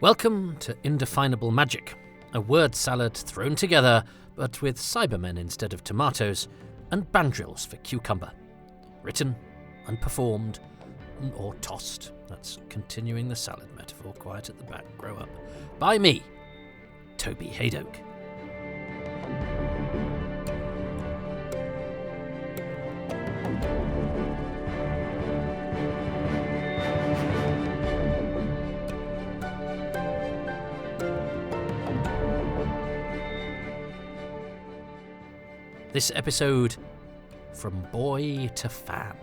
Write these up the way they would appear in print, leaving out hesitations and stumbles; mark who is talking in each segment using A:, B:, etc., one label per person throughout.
A: Welcome to Indefinable Magic, a word salad thrown together, but with Cybermen instead of tomatoes, and bandrills for cucumber. Written, and performed, or tossed. That's continuing the salad metaphor, quiet at the back, grow up. By me, Toby Hadoke. This episode, From Boy to Fan.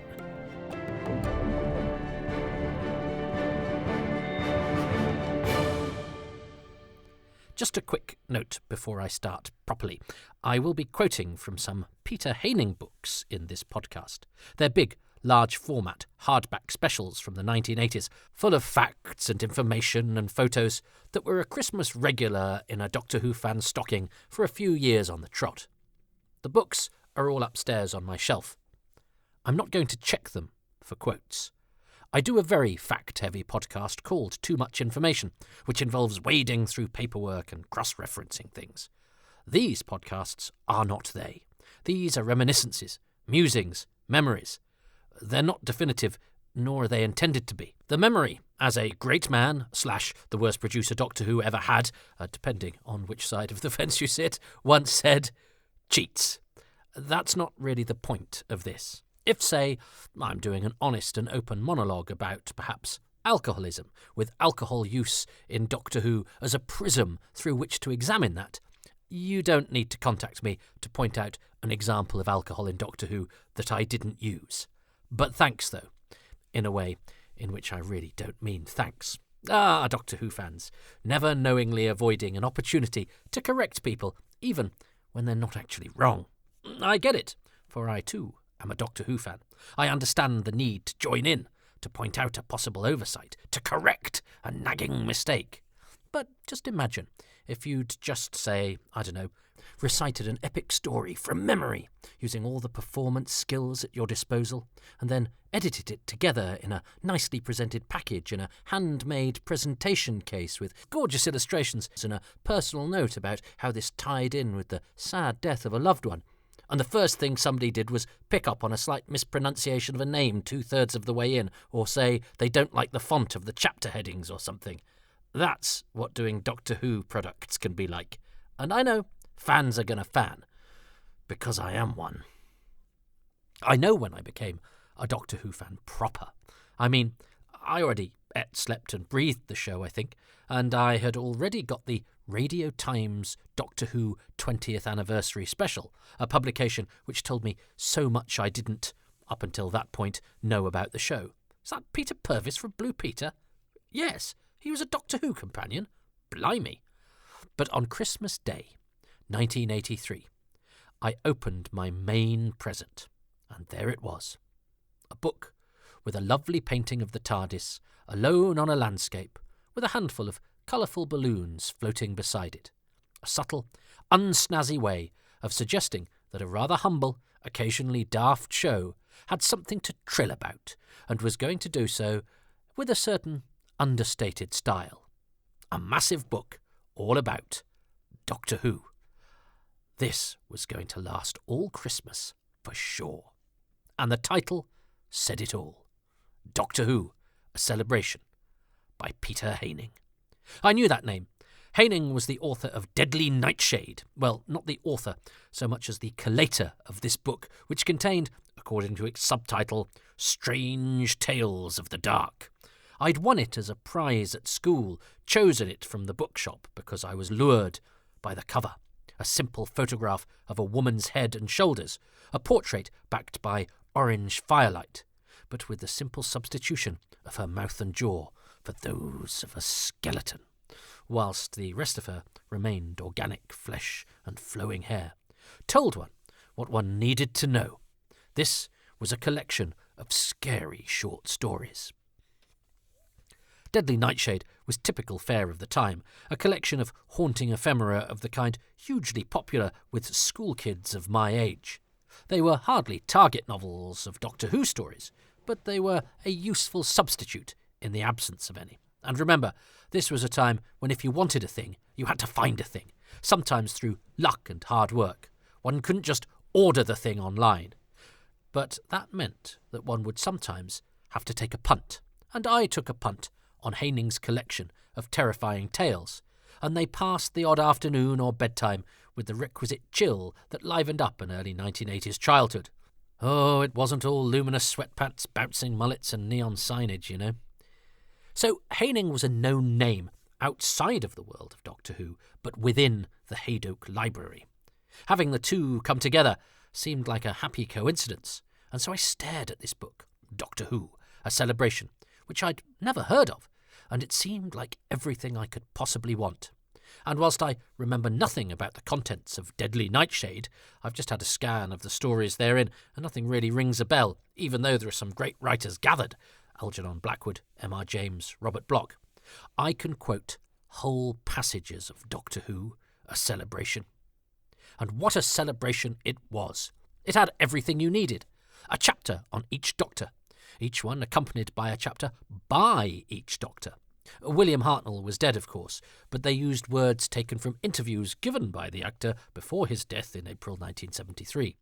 A: Just a quick note before I start properly. I will be quoting from some Peter Haining books in this podcast. They're big, large format, hardback specials from the 1980s, full of facts and information and photos that were a Christmas regular in a Doctor Who fan stocking for a few years on the trot. The books are all upstairs on my shelf. I'm not going to check them for quotes. I do a very fact-heavy podcast called Too Much Information, which involves wading through paperwork and cross-referencing things. These podcasts are not they. These are reminiscences, musings, memories. They're not definitive, nor are they intended to be. The memory, as a great man / the worst producer Doctor Who ever had, depending on which side of the fence you sit, once said, cheats. That's not really the point of this. If, say, I'm doing an honest and open monologue about, perhaps, alcoholism, with alcohol use in Doctor Who as a prism through which to examine that, you don't need to contact me to point out an example of alcohol in Doctor Who that I didn't use. But thanks, though, in a way in which I really don't mean thanks. Doctor Who fans, never knowingly avoiding an opportunity to correct people, even when they're not actually wrong. I get it, for I too am a Doctor Who fan. I understand the need to join in, to point out a possible oversight, to correct a nagging mistake. But just imagine if you'd just say, recited an epic story from memory, using all the performance skills at your disposal, and then edited it together in a nicely presented package in a handmade presentation case with gorgeous illustrations and a personal note about how this tied in with the sad death of a loved one. And the first thing somebody did was pick up on a slight mispronunciation of a name 2/3 of the way in, or say they don't like the font of the chapter headings or something. That's what doing Doctor Who products can be like. And I know fans are going to fan, because I am one. I know when I became a Doctor Who fan proper. I mean, I already ate, slept and breathed the show, I think, and I had already got the Radio Times Doctor Who 20th Anniversary Special, a publication which told me so much I didn't, up until that point, know about the show. Is that Peter Purvis from Blue Peter? Yes, he was a Doctor Who companion. Blimey. But on Christmas Day, 1983, I opened my main present, and there it was. A book with a lovely painting of the TARDIS, alone on a landscape, with a handful of colourful balloons floating beside it. A subtle, unsnazzy way of suggesting that a rather humble, occasionally daft show had something to trill about, and was going to do so with a certain understated style. A massive book all about Doctor Who. This was going to last all Christmas, for sure. And the title said it all. Doctor Who, A Celebration, by Peter Haining. I knew that name. Haining was the author of Deadly Nightshade. Well, not the author, so much as the collator of this book, which contained, according to its subtitle, Strange Tales of the Dark. I'd won it as a prize at school, chosen it from the bookshop because I was lured by the cover. A simple photograph of a woman's head and shoulders, a portrait backed by orange firelight, but with the simple substitution of her mouth and jaw for those of a skeleton, whilst the rest of her remained organic flesh and flowing hair, told one what one needed to know. This was a collection of scary short stories. Deadly Nightshade was typical fare of the time, a collection of haunting ephemera of the kind hugely popular with school kids of my age. They were hardly target novels of Doctor Who stories, but they were a useful substitute in the absence of any. And remember, this was a time when if you wanted a thing, you had to find a thing, sometimes through luck and hard work. One couldn't just order the thing online. But that meant that one would sometimes have to take a punt. And I took a punt on Haining's collection of terrifying tales, and they passed the odd afternoon or bedtime with the requisite chill that livened up an early 1980s childhood. Oh, it wasn't all luminous sweatpants, bouncing mullets and neon signage, you know. So Haining was a known name outside of the world of Doctor Who, but within the Hadoke library. Having the two come together seemed like a happy coincidence, and so I stared at this book, Doctor Who, A Celebration, which I'd never heard of, and it seemed like everything I could possibly want. And whilst I remember nothing about the contents of Deadly Nightshade, I've just had a scan of the stories therein, and nothing really rings a bell, even though there are some great writers gathered, Algernon Blackwood, M.R. James, Robert Bloch. I can quote whole passages of Doctor Who, A Celebration. And what a celebration it was. It had everything you needed. A chapter on each Doctor, each one accompanied by a chapter by each Doctor. William Hartnell was dead, of course, but they used words taken from interviews given by the actor before his death in April 1973.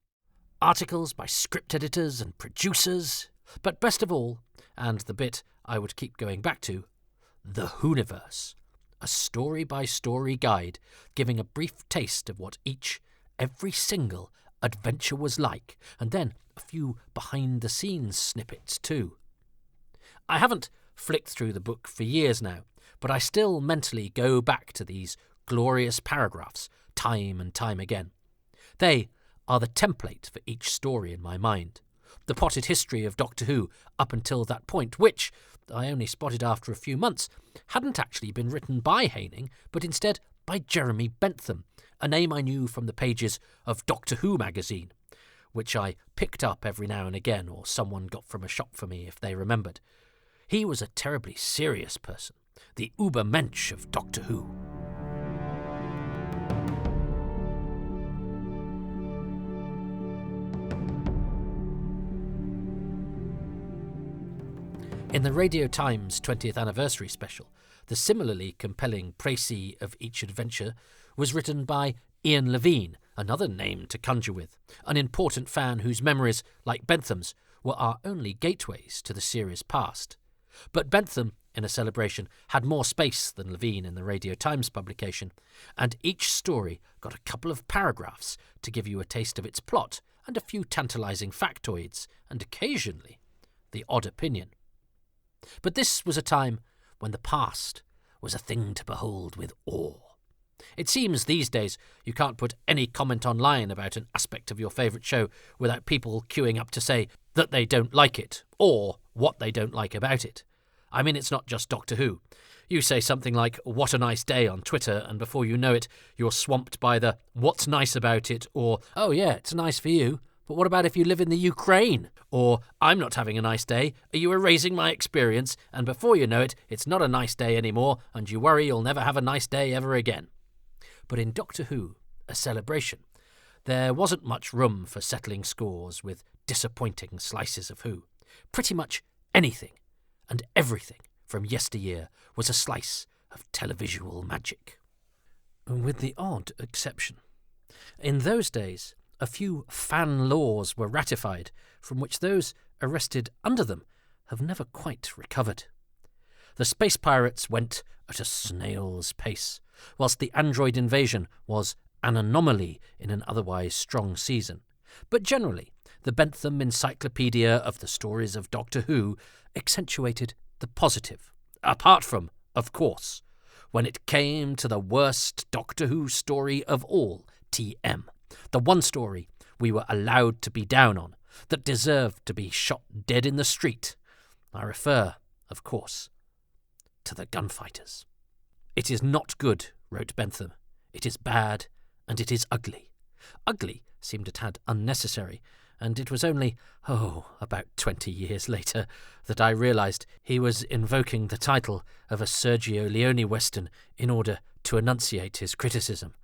A: Articles by script editors and producers, but best of all, and the bit I would keep going back to, the Whoniverse, a story-by-story guide giving a brief taste of what every single adventure was like, and then a few behind-the-scenes snippets too. I haven't flicked through the book for years now, but I still mentally go back to these glorious paragraphs time and time again. They are the template for each story in my mind. The potted history of Doctor Who up until that point, which I only spotted after a few months, hadn't actually been written by Haining, but instead by Jeremy Bentham, a name I knew from the pages of Doctor Who magazine, which I picked up every now and again, or someone got from a shop for me if they remembered. He was a terribly serious person, the Ubermensch of Doctor Who. In the Radio Times 20th anniversary special, the similarly compelling précis of each adventure was written by Ian Levine, another name to conjure with, an important fan whose memories, like Bentham's, were our only gateways to the series past. But Bentham, in A Celebration, had more space than Levine in the Radio Times publication, and each story got a couple of paragraphs to give you a taste of its plot and a few tantalising factoids, and occasionally the odd opinion. But this was a time when the past was a thing to behold with awe. It seems these days you can't put any comment online about an aspect of your favourite show without people queuing up to say that they don't like it, or what they don't like about it. I mean, it's not just Doctor Who. You say something like, "What a nice day" on Twitter, and before you know it, you're swamped by the "what's nice about it," or "oh yeah, it's nice for you, but what about if you live in the Ukraine?" Or "I'm not having a nice day, are you erasing my experience?" And before you know it, it's not a nice day anymore, and you worry you'll never have a nice day ever again. But in Doctor Who, A Celebration, there wasn't much room for settling scores with disappointing slices of Who. Pretty much anything and everything from yesteryear was a slice of televisual magic. With the odd exception. In those days, a few fan laws were ratified, from which those arrested under them have never quite recovered. The space pirates went at a snail's pace, whilst the android invasion was an anomaly in an otherwise strong season. But generally, the Bentham Encyclopedia of the Stories of Doctor Who accentuated the positive, apart from, of course, when it came to the worst Doctor Who story of all, TM, the one story we were allowed to be down on, that deserved to be shot dead in the street. I refer, of course, to the gunfighters. "It is not good," wrote Bentham. "It is bad, and it is ugly." Ugly seemed a tad unnecessary, and it was only, about 20 years later, that I realised he was invoking the title of a Sergio Leone western in order to enunciate his criticism.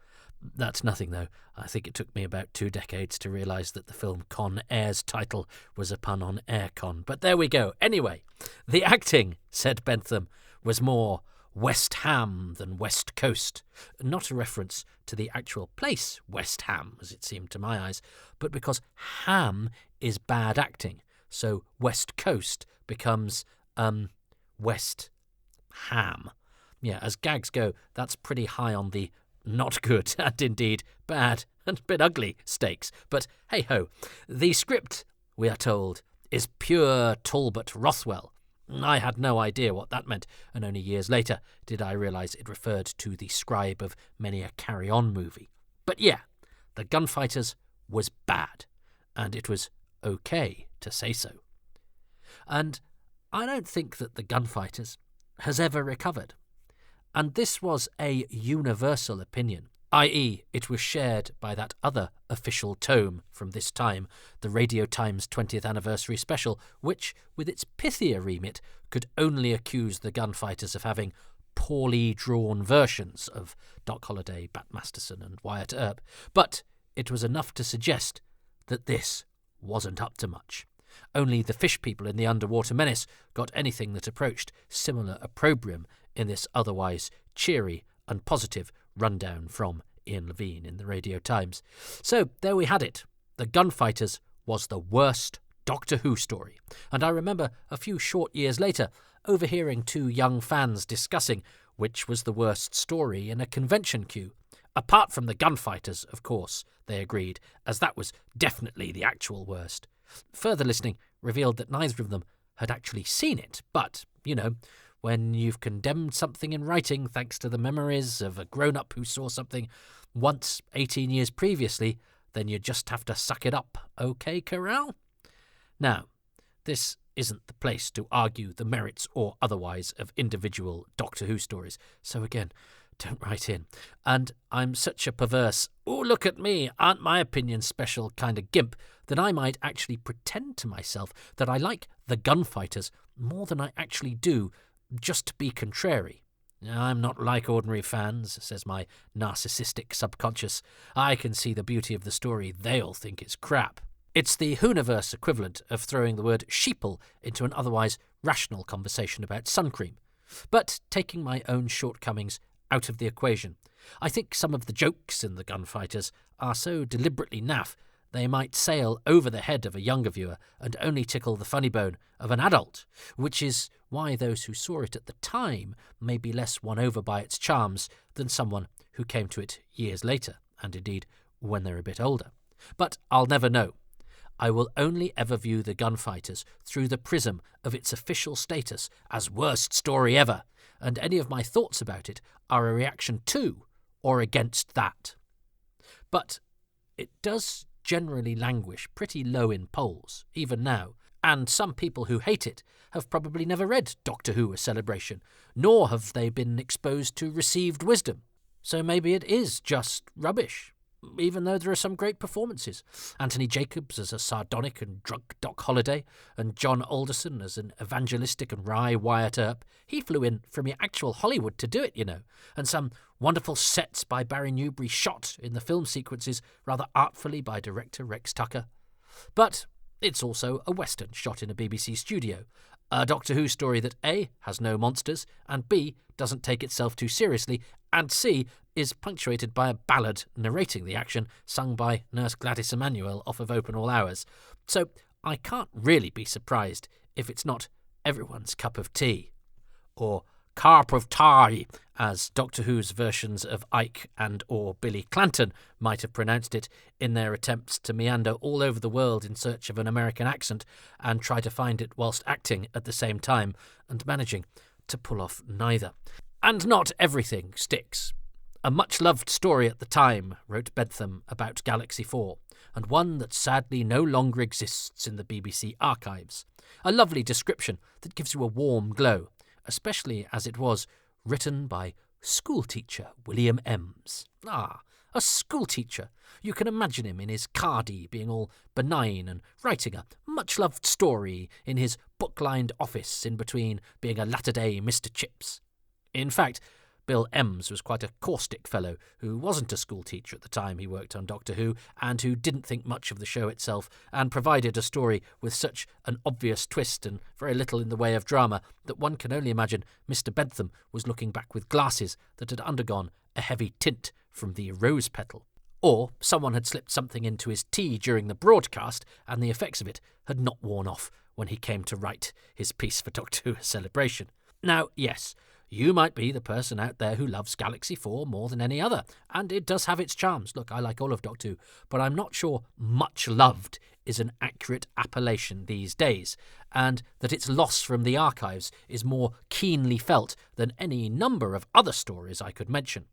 A: That's nothing, though. I think it took me about 2 decades to realise that the film Con Air's title was a pun on aircon. But there we go. Anyway, the acting, said Bentham, was more West Ham than West Coast. Not a reference to the actual place West Ham, as it seemed to my eyes, but because ham is bad acting. So West Coast becomes West Ham. Yeah, as gags go, that's pretty high on the not good and indeed bad and a bit ugly stakes. But hey-ho, the script, we are told, is pure Talbot Rothwell. I had no idea what that meant, and only years later did I realise it referred to the scribe of many a Carry On movie. But yeah, The Gunfighters was bad, and it was okay to say so. And I don't think that The Gunfighters has ever recovered. And this was a universal opinion, i.e. it was shared by that other official tome from this time, the Radio Times 20th Anniversary Special, which, with its pithier remit, could only accuse the Gunfighters of having poorly drawn versions of Doc Holliday, Bat Masterson and Wyatt Earp, but it was enough to suggest that this wasn't up to much. Only the fish people in The Underwater Menace got anything that approached similar opprobrium in this otherwise cheery and positive rundown from Ian Levine in the Radio Times. So there we had it. The Gunfighters was the worst Doctor Who story. And I remember a few short years later overhearing two young fans discussing which was the worst story in a convention queue. Apart from The Gunfighters, of course, they agreed, as that was definitely the actual worst. Further listening revealed that neither of them had actually seen it, but, when you've condemned something in writing thanks to the memories of a grown-up who saw something once 18 years previously, then you just have to suck it up, okay, Corral? Now, this isn't the place to argue the merits or otherwise of individual Doctor Who stories, so again, don't write in. And I'm such a perverse, oh, look at me, aren't my opinions special kind of gimp, that I might actually pretend to myself that I like The Gunfighters more than I actually do, just to be contrary. I'm not like ordinary fans, says my narcissistic subconscious. I can see the beauty of the story. They'll think it's crap. It's the Whoniverse equivalent of throwing the word sheeple into an otherwise rational conversation about sun cream. But taking my own shortcomings out of the equation, I think some of the jokes in The Gunfighters are so deliberately naff they might sail over the head of a younger viewer and only tickle the funny bone of an adult, which is why those who saw it at the time may be less won over by its charms than someone who came to it years later, and indeed when they're a bit older. But I'll never know. I will only ever view The Gunfighters through the prism of its official status as worst story ever, and any of my thoughts about it are a reaction to or against that. But it does generally languish pretty low in polls, even now, and some people who hate it have probably never read Doctor Who: A Celebration, nor have they been exposed to received wisdom. So maybe it is just rubbish, even though there are some great performances. Anthony Jacobs as a sardonic and drunk Doc Holliday, and John Alderson as an evangelistic and wry Wyatt Earp. He flew in from your actual Hollywood to do it, and some wonderful sets by Barry Newbury shot in the film sequences rather artfully by director Rex Tucker. But it's also a Western shot in a BBC studio, a Doctor Who story that A, has no monsters, and B, doesn't take itself too seriously, and C, is punctuated by a ballad narrating the action sung by Nurse Gladys Emanuel off of Open All Hours. So I can't really be surprised if it's not everyone's cup of tea. Or carp of tea, as Doctor Who's versions of Ike and or Billy Clanton might have pronounced it in their attempts to meander all over the world in search of an American accent and try to find it whilst acting at the same time and managing to pull off neither. And not everything sticks. A much-loved story at the time, wrote Bentham about Galaxy 4, and one that sadly no longer exists in the BBC archives. A lovely description that gives you a warm glow, especially as it was written by schoolteacher William Ems. Ah, a schoolteacher. You can imagine him in his cardie being all benign and writing a much-loved story in his book-lined office in between being a latter-day Mr. Chips. In fact, Bill Emms was quite a caustic fellow who wasn't a schoolteacher at the time he worked on Doctor Who, and who didn't think much of the show itself, and provided a story with such an obvious twist and very little in the way of drama that one can only imagine Mr. Bentham was looking back with glasses that had undergone a heavy tint from the rose petal. Or someone had slipped something into his tea during the broadcast, and the effects of it had not worn off when he came to write his piece for Doctor Who Celebration. Now, yes, you might be the person out there who loves Galaxy 4 more than any other, and it does have its charms. Look, I like all of Doctor Who, but I'm not sure much loved is an accurate appellation these days, and that its loss from the archives is more keenly felt than any number of other stories I could mention,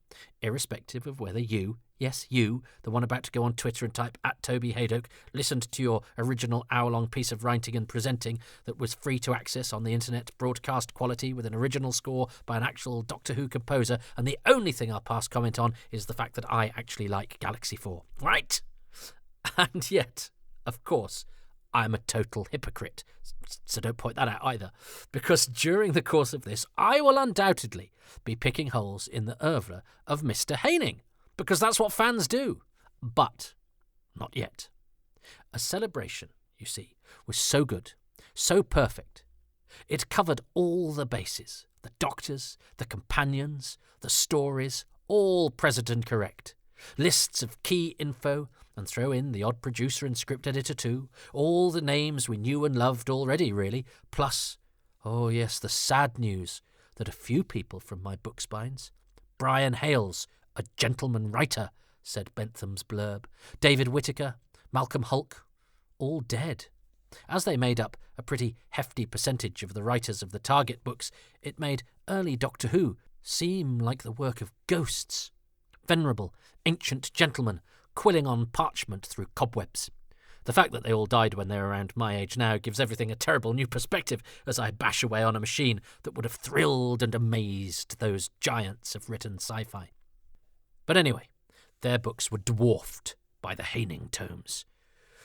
A: irrespective of whether you, yes, you, the one about to go on Twitter and type @Toby Hadoke, listened to your original hour-long piece of writing and presenting that was free to access on the internet, broadcast quality with an original score by an actual Doctor Who composer, and the only thing I'll pass comment on is the fact that I actually like Galaxy 4. Right? And yet, of course, I'm a total hypocrite, so don't point that out either, because during the course of this, I will undoubtedly be picking holes in the oeuvre of Mr. Haining, because that's what fans do. But not yet. A Celebration, you see, was so good, so perfect. It covered all the bases, the doctors, the companions, the stories, all present and correct. Lists of key info, and throw in the odd producer and script editor too, all the names we knew and loved already, really, plus, oh yes, the sad news that a few people from my book spines, Brian Hales, a gentleman writer, said Bentham's blurb, David Whittaker, Malcolm Hulke, all dead. As they made up a pretty hefty percentage of the writers of the target books, it made early Doctor Who seem like the work of ghosts. Venerable, ancient gentlemen, quilling on parchment through cobwebs. The fact that they all died when they were around my age now gives everything a terrible new perspective as I bash away on a machine that would have thrilled and amazed those giants of written sci-fi. But anyway, their books were dwarfed by the Haining tomes,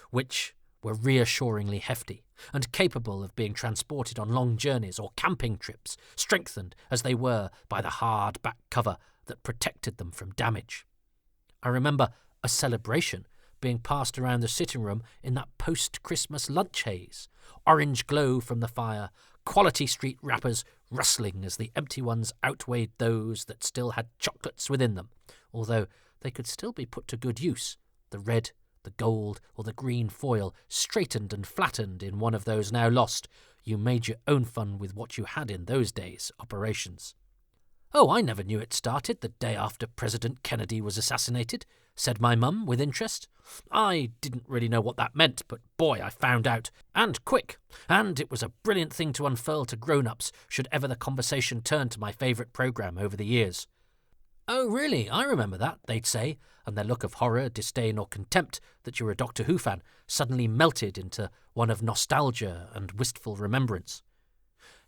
A: which were reassuringly hefty and capable of being transported on long journeys or camping trips, strengthened as they were by the hard back cover that protected them from damage. I remember A Celebration being passed around the sitting room in that post-Christmas lunch haze, orange glow from the fire, Quality Street wrappers rustling as the empty ones outweighed those that still had chocolates within them, although they could still be put to good use, the red, the gold, or the green foil straightened and flattened in one of those now lost, you made your own fun with what you had in those days operations. "Oh, I never knew it started the day after President Kennedy was assassinated," said my mum with interest. I didn't really know what that meant, but boy, I found out, and quick, and it was a brilliant thing to unfurl to grown-ups should ever the conversation turn to my favourite programme over the years. "Oh, really? I remember that," they'd say, and their look of horror, disdain or contempt that you were a Doctor Who fan suddenly melted into one of nostalgia and wistful remembrance.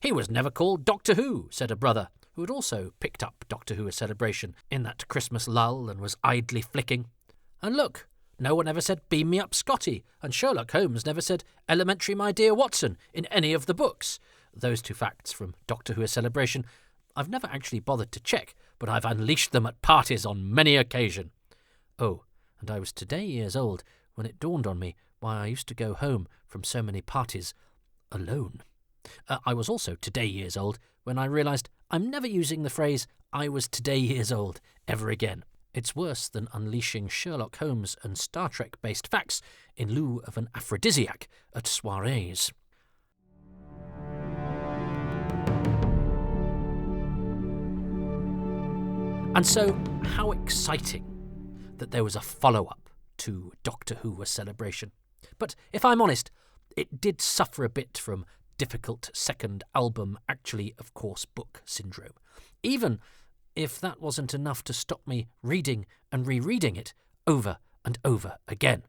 A: "He was never called Doctor Who," said a brother, who had also picked up Doctor Who A Celebration in that Christmas lull and was idly flicking. "And look, no one ever said 'Beam me up, Scotty,' and Sherlock Holmes never said 'Elementary, my dear Watson' in any of the books." Those two facts from Doctor Who A Celebration I've never actually bothered to check, but I've unleashed them at parties on many occasion. Oh, and I was today years old when it dawned on me why I used to go home from so many parties alone. I was also today years old when I realised I'm never using the phrase "I was today years old" ever again. It's worse than unleashing Sherlock Holmes and Star Trek-based facts in lieu of an aphrodisiac at soirees. And so, how exciting that there was a follow-up to Doctor Who A Celebration. But if I'm honest, it did suffer a bit from difficult second album, actually, of course, book syndrome. Even if that wasn't enough to stop me reading and rereading it over and over again.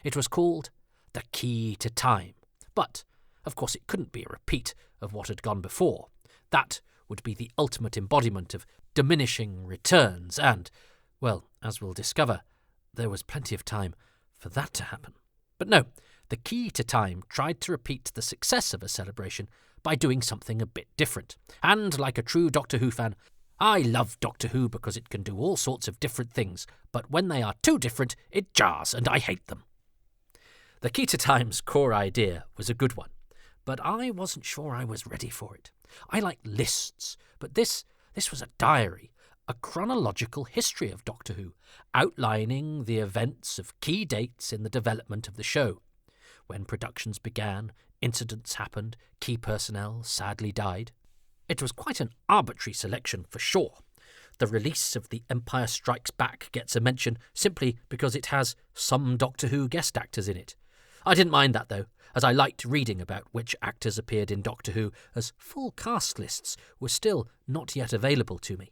A: It was called The Key to Time. But, of course, it couldn't be a repeat of what had gone before. That would be the ultimate embodiment of diminishing returns and, well, as we'll discover, there was plenty of time for that to happen. But no, The Key to Time tried to repeat the success of A Celebration by doing something a bit different. And, like a true Doctor Who fan, I love Doctor Who because it can do all sorts of different things, but when they are too different, it jars and I hate them. The Key to Time's core idea was a good one, but I wasn't sure I was ready for it. I like lists, but this was a diary, a chronological history of Doctor Who, outlining the events of key dates in the development of the show. When productions began, incidents happened, key personnel sadly died. It was quite an arbitrary selection for sure. The release of The Empire Strikes Back gets a mention simply because it has some Doctor Who guest actors in it. I didn't mind that though, as I liked reading about which actors appeared in Doctor Who, as full cast lists were still not yet available to me.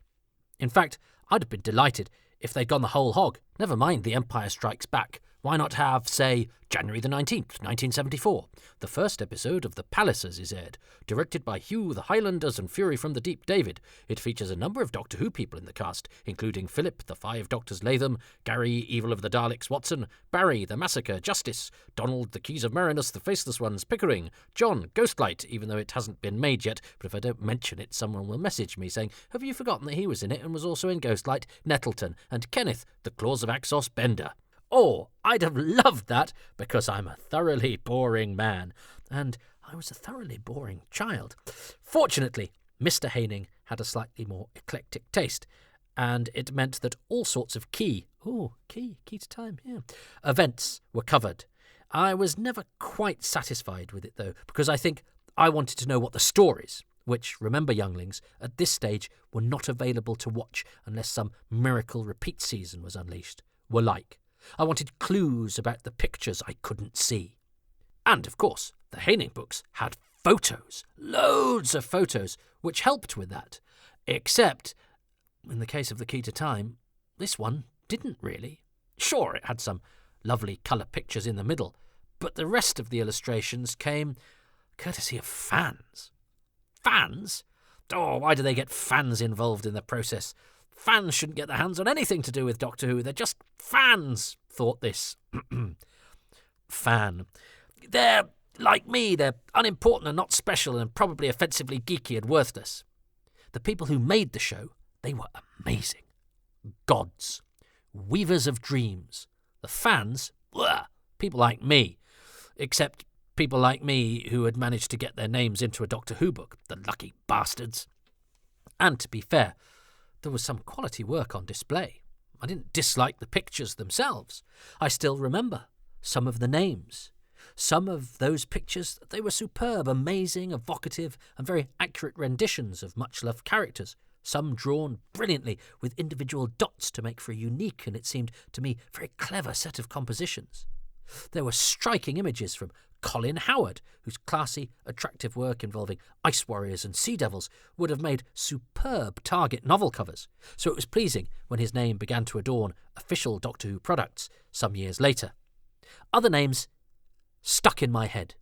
A: In fact, I'd have been delighted if they'd gone the whole hog. Never mind The Empire Strikes Back. Why not have, say, January the 19th, 1974? The first episode of The Pallisers is aired, directed by Hugh the Highlanders and Fury from the Deep David. It features a number of Doctor Who people in the cast, including Philip, the Five Doctors Latham, Gary, Evil of the Daleks Watson, Barry, the Massacre Justice, Donald, the Keys of Marinus, the Faceless Ones Pickering, John, Ghostlight, even though it hasn't been made yet, but if I don't mention it, someone will message me saying, have you forgotten that he was in it and was also in Ghostlight, Nettleton, and Kenneth, the Claws of Axos Bender? Oh, I'd have loved that, because I'm a thoroughly boring man, and I was a thoroughly boring child. Fortunately, Mr. Haining had a slightly more eclectic taste, and it meant that all sorts of key to time, events were covered. I was never quite satisfied with it, though, because I think I wanted to know what the stories, which, remember younglings, at this stage were not available to watch unless some miracle repeat season was unleashed, were like. I wanted clues about the pictures I couldn't see. And, of course, the Haining books had photos, loads of photos, which helped with that. Except, in the case of The Key to Time, this one didn't really. Sure, it had some lovely colour pictures in the middle, but the rest of the illustrations came courtesy of fans. Fans? Oh, why do they get fans involved in the process? Fans shouldn't get their hands on anything to do with Doctor Who. They're just fans, thought this fan. They're like me. They're unimportant and not special and probably offensively geeky and worthless. The people who made the show, they were amazing. Gods. Weavers of dreams. The fans, people like me. Except people like me who had managed to get their names into a Doctor Who book. The lucky bastards. And to be fair, there was some quality work on display. I didn't dislike the pictures themselves. I still remember some of the names. Some of those pictures, they were superb, amazing, evocative, and very accurate renditions of much-loved characters. Some drawn brilliantly with individual dots to make for a unique and, it seemed to me, very clever set of compositions. There were striking images from Colin Howard, whose classy, attractive work involving ice warriors and sea devils would have made superb Target novel covers, so it was pleasing when his name began to adorn official Doctor Who products some years later. Other names stuck in my head.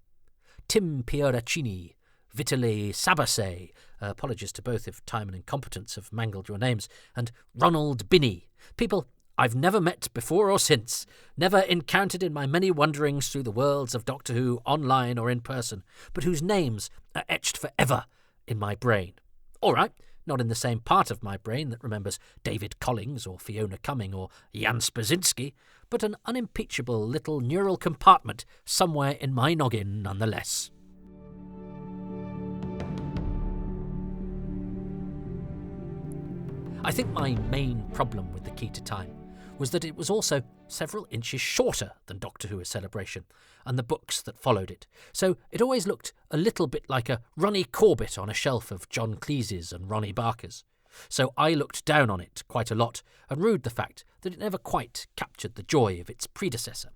A: Tim Pieracini, Vitale Sabase, apologies to both if time and incompetence have mangled your names, and Ronald Binney, people I've never met before or since, never encountered in my many wanderings through the worlds of Doctor Who, online or in person, but whose names are etched forever in my brain. All right, not in the same part of my brain that remembers David Collings or Fiona Cumming or Jan Spazinski, but an unimpeachable little neural compartment somewhere in my noggin nonetheless. I think my main problem with The Key to Time was that it was also several inches shorter than Doctor Who: A Celebration and the books that followed it, so it always looked a little bit like a Ronnie Corbett on a shelf of John Cleese's and Ronnie Barker's. So I looked down on it quite a lot and rued the fact that it never quite captured the joy of its predecessor.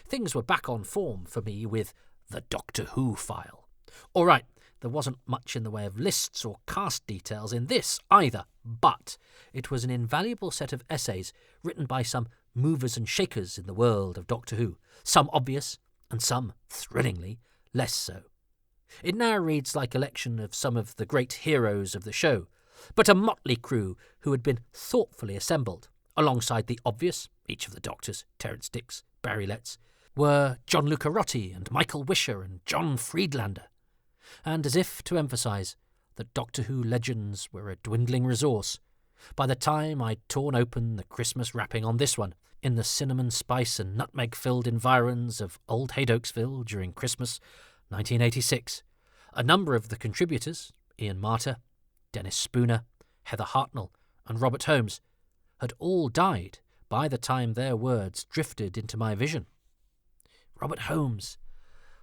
A: Things were back on form for me with the Doctor Who file. All right, there wasn't much in the way of lists or cast details in this either, but it was an invaluable set of essays written by some movers and shakers in the world of Doctor Who, some obvious and some, thrillingly, less so. It now reads like a collection of some of the great heroes of the show, but a motley crew who had been thoughtfully assembled. Alongside the obvious, each of the Doctors, Terence Dix, Barry Letts, were John Lucarotti and Michael Wisher and John Friedlander. And as if to emphasise, that Doctor Who legends were a dwindling resource. By the time I'd torn open the Christmas wrapping on this one, in the cinnamon spice and nutmeg-filled environs of Old Hadokesville during Christmas 1986, a number of the contributors, Ian Marter, Dennis Spooner, Heather Hartnell, and Robert Holmes, had all died by the time their words drifted into my vision. Robert Holmes.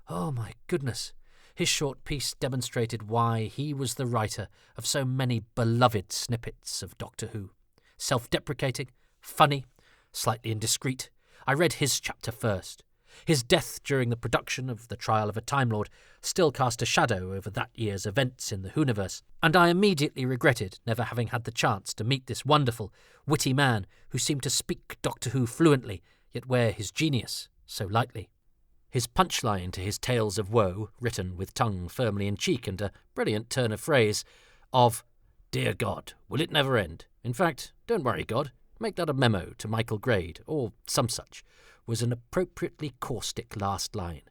A: Oh my goodness. His short piece demonstrated why he was the writer of so many beloved snippets of Doctor Who. Self-deprecating, funny, slightly indiscreet. I read his chapter first. His death during the production of The Trial of a Time Lord still cast a shadow over that year's events in the Whoniverse, and I immediately regretted never having had the chance to meet this wonderful, witty man who seemed to speak Doctor Who fluently, yet wear his genius so lightly. His punchline to his tales of woe, written with tongue firmly in cheek and a brilliant turn of phrase of, "Dear God, will it never end? In fact, don't worry, God, make that a memo to Michael Grade," or some such, was an appropriately caustic last line.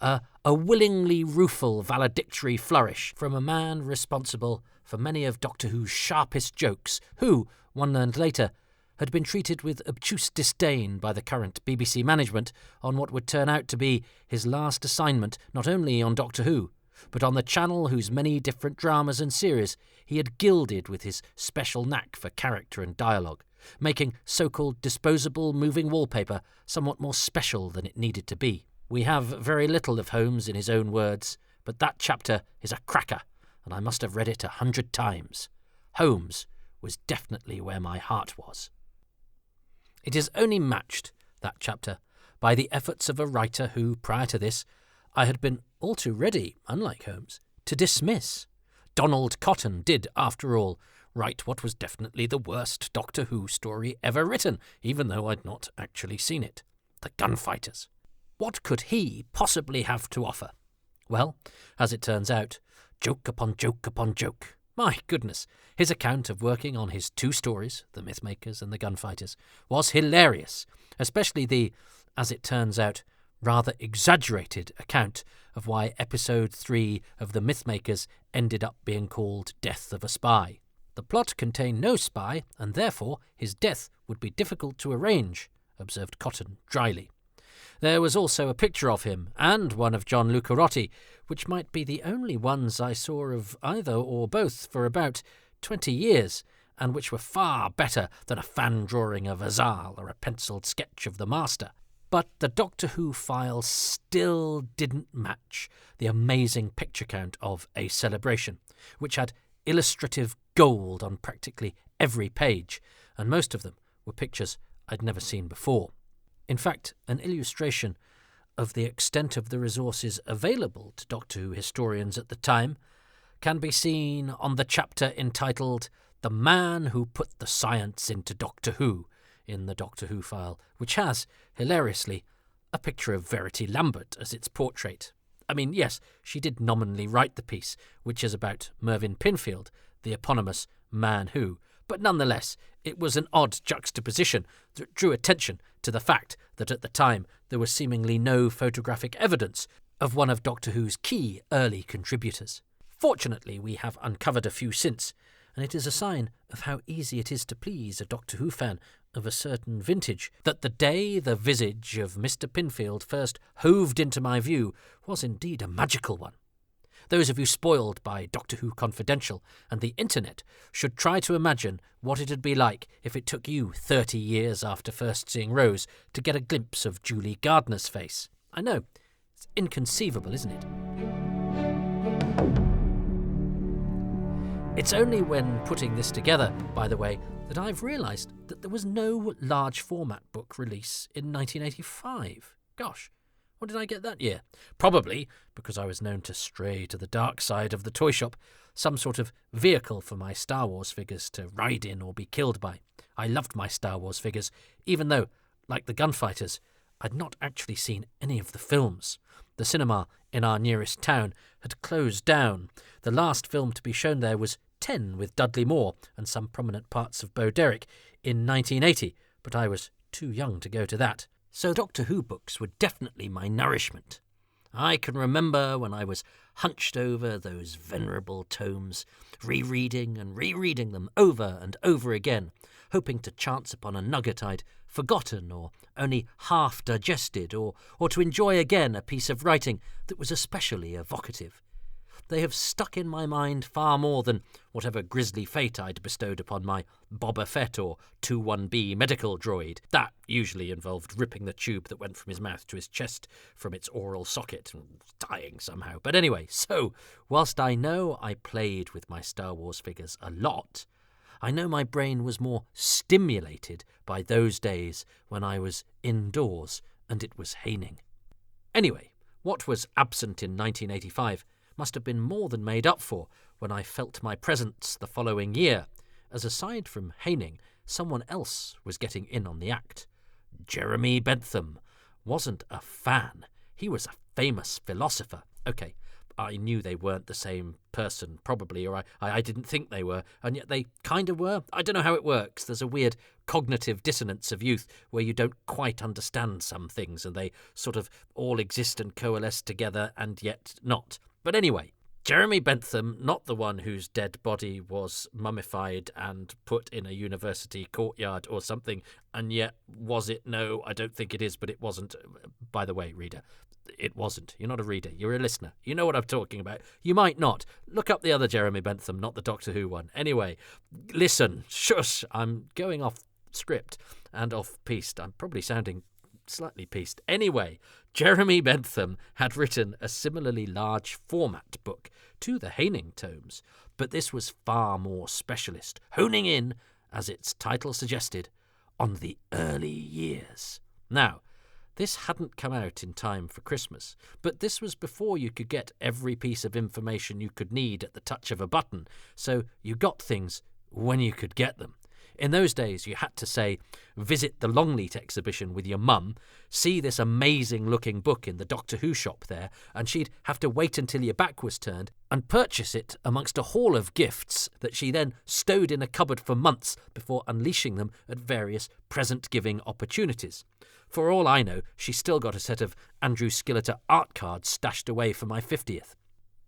A: A willingly rueful valedictory flourish from a man responsible for many of Doctor Who's sharpest jokes, who, one learned later, had been treated with obtuse disdain by the current BBC management on what would turn out to be his last assignment not only on Doctor Who, but on the channel whose many different dramas and series he had gilded with his special knack for character and dialogue, making so-called disposable moving wallpaper somewhat more special than it needed to be. We have very little of Holmes in his own words, but that chapter is a cracker, and I must have read it 100 times. Holmes was definitely where my heart was. It is only matched, that chapter, by the efforts of a writer who, prior to this, I had been all too ready, unlike Holmes, to dismiss. Donald Cotton did, after all, write what was definitely the worst Doctor Who story ever written, even though I'd not actually seen it. The Gunfighters. What could he possibly have to offer? Well, as it turns out, joke upon joke upon joke. My goodness, his account of working on his two stories, The Mythmakers and The Gunfighters, was hilarious, especially the, as it turns out, rather exaggerated account of why Episode 3 of The Mythmakers ended up being called Death of a Spy. The plot contained no spy, and therefore his death would be difficult to arrange, observed Cotton dryly. There was also a picture of him, and one of John Lucarotti, which might be the only ones I saw of either or both for about 20 years, and which were far better than a fan drawing of Azal or a pencilled sketch of the Master. But the Doctor Who file still didn't match the amazing picture count of A Celebration, which had illustrative gold on practically every page, and most of them were pictures I'd never seen before. In fact, an illustration of the extent of the resources available to Doctor Who historians at the time can be seen on the chapter entitled "The Man Who Put the Science into Doctor Who" in the Doctor Who file, which has, hilariously, a picture of Verity Lambert as its portrait. I mean, yes, she did nominally write the piece, which is about Mervyn Pinfield, the eponymous Man Who, but nonetheless, it was an odd juxtaposition that drew attention to the fact that at the time there was seemingly no photographic evidence of one of Doctor Who's key early contributors. Fortunately, we have uncovered a few since, and it is a sign of how easy it is to please a Doctor Who fan of a certain vintage that the day the visage of Mr. Pinfield first hoved into my view was indeed a magical one. Those of you spoiled by Doctor Who Confidential and the internet should try to imagine what it'd be like if it took you 30 years after first seeing Rose to get a glimpse of Julie Gardner's face. I know, it's inconceivable, isn't it? It's only when putting this together, by the way, that I've realised that there was no large format book release in 1985. Gosh. What did I get that year? Probably, because I was known to stray to the dark side of the toy shop, some sort of vehicle for my Star Wars figures to ride in or be killed by. I loved my Star Wars figures, even though, like the Gunfighters, I'd not actually seen any of the films. The cinema in our nearest town had closed down. The last film to be shown there was 10 with Dudley Moore and some prominent parts of Bo Derek in 1980, but I was too young to go to that. So Doctor Who books were definitely my nourishment. I can remember when I was hunched over those venerable tomes, rereading and rereading them over and over again, hoping to chance upon a nugget I'd forgotten or only half digested, or to enjoy again a piece of writing that was especially evocative. They have stuck in my mind far more than whatever grisly fate I'd bestowed upon my Boba Fett or 21B medical droid. That usually involved ripping the tube that went from his mouth to his chest from its oral socket and dying somehow. But anyway, so whilst I know I played with my Star Wars figures a lot, I know my brain was more stimulated by those days when I was indoors and it was Haining. Anyway, what was absent in 1985 must have been more than made up for when I felt my presence the following year, as aside from Haining, someone else was getting in on the act. Jeremy Bentham wasn't a fan. He was a famous philosopher. Okay, I knew they weren't the same person, probably, or I didn't think they were, and yet they kind of were. I don't know how it works. There's a weird cognitive dissonance of youth where you don't quite understand some things, and they sort of all exist and coalesce together, and yet not. But anyway, Jeremy Bentham, not the one whose dead body was mummified and put in a university courtyard or something, and yet was it? No, I don't think it is, but it wasn't. By the way, reader, it wasn't. You're not a reader, you're a listener. You know what I'm talking about. You might not. Look up the other Jeremy Bentham, not the Doctor Who one. Anyway, listen, shush, I'm going off script and off-piste. I'm probably sounding slightly pieced. Anyway, Jeremy Bentham had written a similarly large format book to the Haining tomes, but this was far more specialist, honing in, as its title suggested, on the early years. Now, this hadn't come out in time for Christmas, but this was before you could get every piece of information you could need at the touch of a button, so you got things when you could get them. In those days, you had to, say, visit the Longleat exhibition with your mum, see this amazing-looking book in the Doctor Who shop there, and she'd have to wait until your back was turned and purchase it amongst a haul of gifts that she then stowed in a cupboard for months before unleashing them at various present-giving opportunities. For all I know, she still got a set of Andrew Skilleter art cards stashed away for my 50th.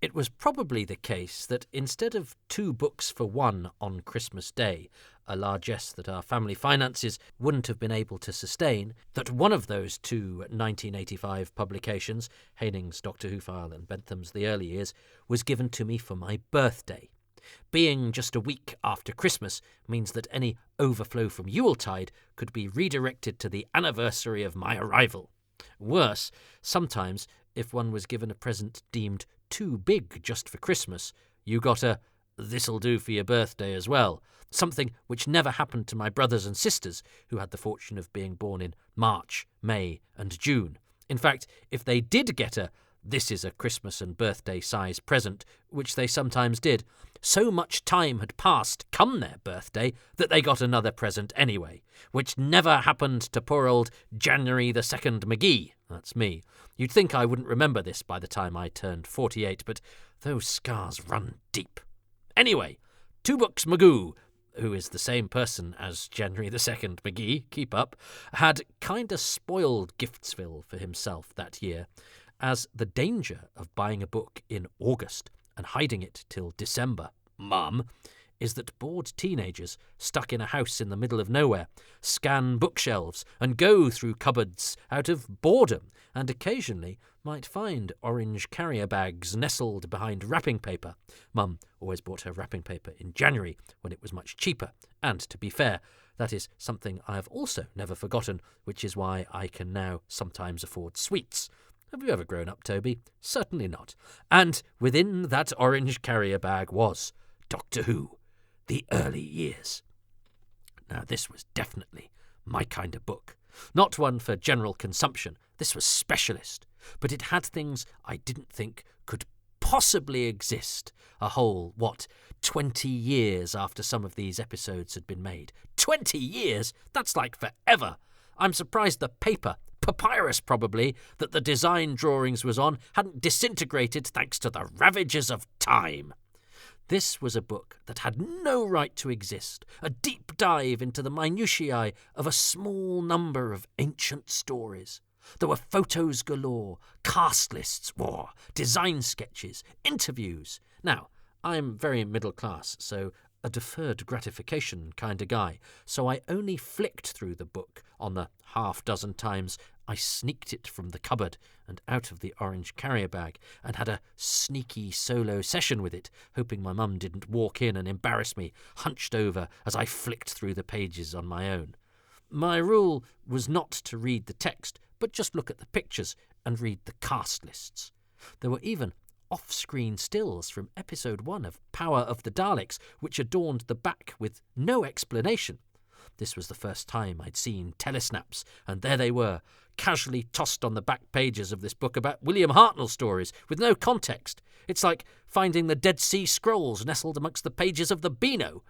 A: It was probably the case that instead of 2 books for one on Christmas Day, a largesse that our family finances wouldn't have been able to sustain, that one of those 2 1985 publications, Haining's Doctor Who File and Bentham's The Early Years, was given to me for my birthday. Being just a week after Christmas means that any overflow from Yuletide could be redirected to the anniversary of my arrival. Worse, sometimes, if one was given a present deemed too big just for Christmas, you got a "this'll do for your birthday" as well, something which never happened to my brothers and sisters, who had the fortune of being born in March, May and June. In fact, if they did get a "this is a Christmas and birthday size present," which they sometimes did, so much time had passed come their birthday that they got another present anyway, which never happened to poor old January the 2nd McGee. That's me. You'd think I wouldn't remember this by the time I turned 48, but those scars run deep. Anyway, 2 Books Magoo, who is the same person as January the 2nd McGee, keep up, had kinda spoiled Giftsville for himself that year, as the danger of buying a book in August and hiding it till December, Mum, is that bored teenagers stuck in a house in the middle of nowhere scan bookshelves and go through cupboards out of boredom, and occasionally might find orange carrier bags nestled behind wrapping paper. Mum always bought her wrapping paper in January when it was much cheaper, and to be fair, that is something I have also never forgotten, which is why I can now sometimes afford sweets. Have you ever grown up, Toby? Certainly not. And within that orange carrier bag was Doctor Who, The Early Years. Now, this was definitely my kind of book. Not one for general consumption. This was specialist. But it had things I didn't think could possibly exist a whole, 20 years after some of these episodes had been made. 20 years? That's like forever. I'm surprised the paper, papyrus probably, that the design drawings was on hadn't disintegrated thanks to the ravages of time. This was a book that had no right to exist, a deep dive into the minutiae of a small number of ancient stories. There were photos galore, cast lists, design sketches, interviews. Now, I'm very middle class, so a deferred gratification kind of guy, so I only flicked through the book on the half-dozen times I sneaked it from the cupboard and out of the orange carrier bag and had a sneaky solo session with it, hoping my mum didn't walk in and embarrass me, hunched over as I flicked through the pages on my own. My rule was not to read the text, but just look at the pictures and read the cast lists. There were even off-screen stills from episode 1 of Power of the Daleks, which adorned the back with no explanation. This was the first time I'd seen telesnaps, and there they were, casually tossed on the back pages of this book about William Hartnell stories, with no context. It's like finding the Dead Sea Scrolls nestled amongst the pages of the Beano.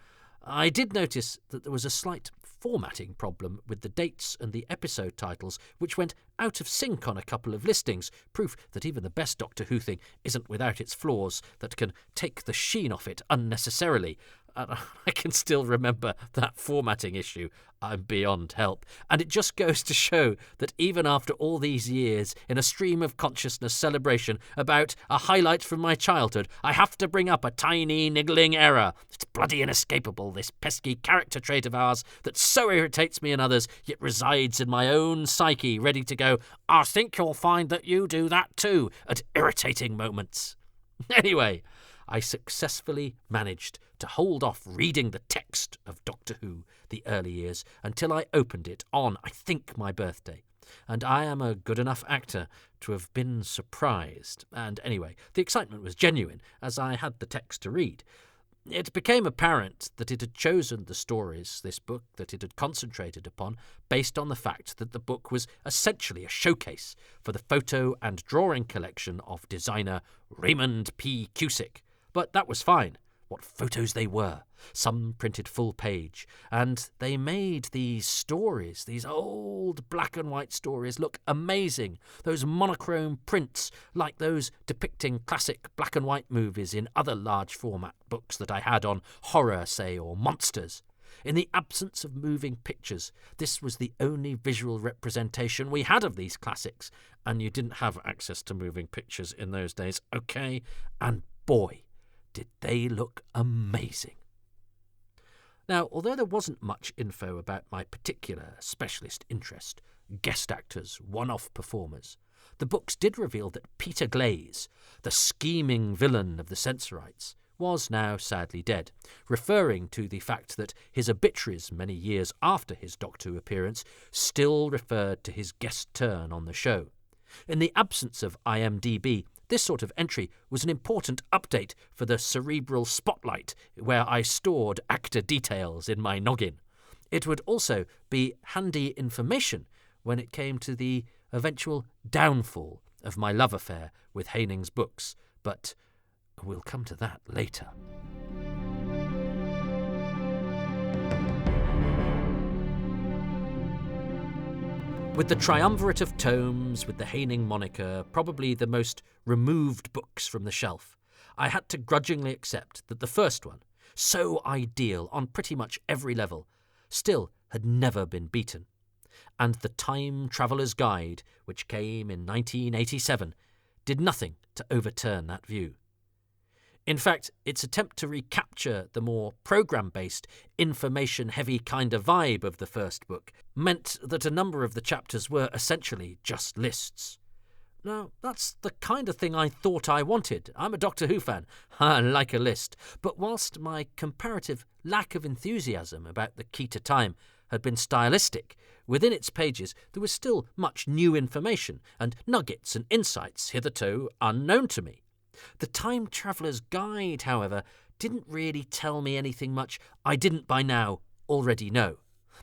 A: I did notice that there was a slight formatting problem with the dates and the episode titles, which went out of sync on a couple of listings, proof that even the best Doctor Who thing isn't without its flaws that can take the sheen off it unnecessarily. I can still remember that formatting issue. I'm beyond help. And it just goes to show that even after all these years, in a stream of consciousness celebration about a highlight from my childhood, I have to bring up a tiny, niggling error. It's bloody inescapable, this pesky character trait of ours that so irritates me and others, yet resides in my own psyche, ready to go, I think you'll find that you do that too, at irritating moments. Anyway, I successfully managed to hold off reading the text of Doctor Who the early years until I opened it on, I think, my birthday. And I am a good enough actor to have been surprised. And anyway, the excitement was genuine, as I had the text to read. It became apparent that it had chosen the stories, this book, that it had concentrated upon, based on the fact that the book was essentially a showcase for the photo and drawing collection of designer Raymond P. Cusick. But that was fine. What photos they were. Some printed full page. And they made these stories, these old black and white stories, look amazing. Those monochrome prints, like those depicting classic black and white movies in other large format books that I had on horror, say, or monsters. In the absence of moving pictures, this was the only visual representation we had of these classics. And you didn't have access to moving pictures in those days, okay? And boy, did they look amazing. Now, although there wasn't much info about my particular specialist interest, guest actors, one-off performers, the books did reveal that Peter Glaze, the scheming villain of the Censorites, was now sadly dead, referring to the fact that his obituaries many years after his Doctor Who appearance still referred to his guest turn on the show. In the absence of IMDb, this sort of entry was an important update for the cerebral spotlight where I stored actor details in my noggin. It would also be handy information when it came to the eventual downfall of my love affair with Haining's books, but we'll come to that later. With the triumvirate of tomes with the Haining moniker, probably the most removed books from the shelf, I had to grudgingly accept that the first one, so ideal on pretty much every level, still had never been beaten. And the Time Traveller's Guide, which came in 1987, did nothing to overturn that view. In fact, its attempt to recapture the more program-based, information-heavy kind of vibe of the first book meant that a number of the chapters were essentially just lists. Now, that's the kind of thing I thought I wanted. I'm a Doctor Who fan. I like a list. But whilst my comparative lack of enthusiasm about the Key to Time had been stylistic, within its pages there was still much new information and nuggets and insights hitherto unknown to me. The Time Traveller's Guide, however, didn't really tell me anything much I didn't by now already know.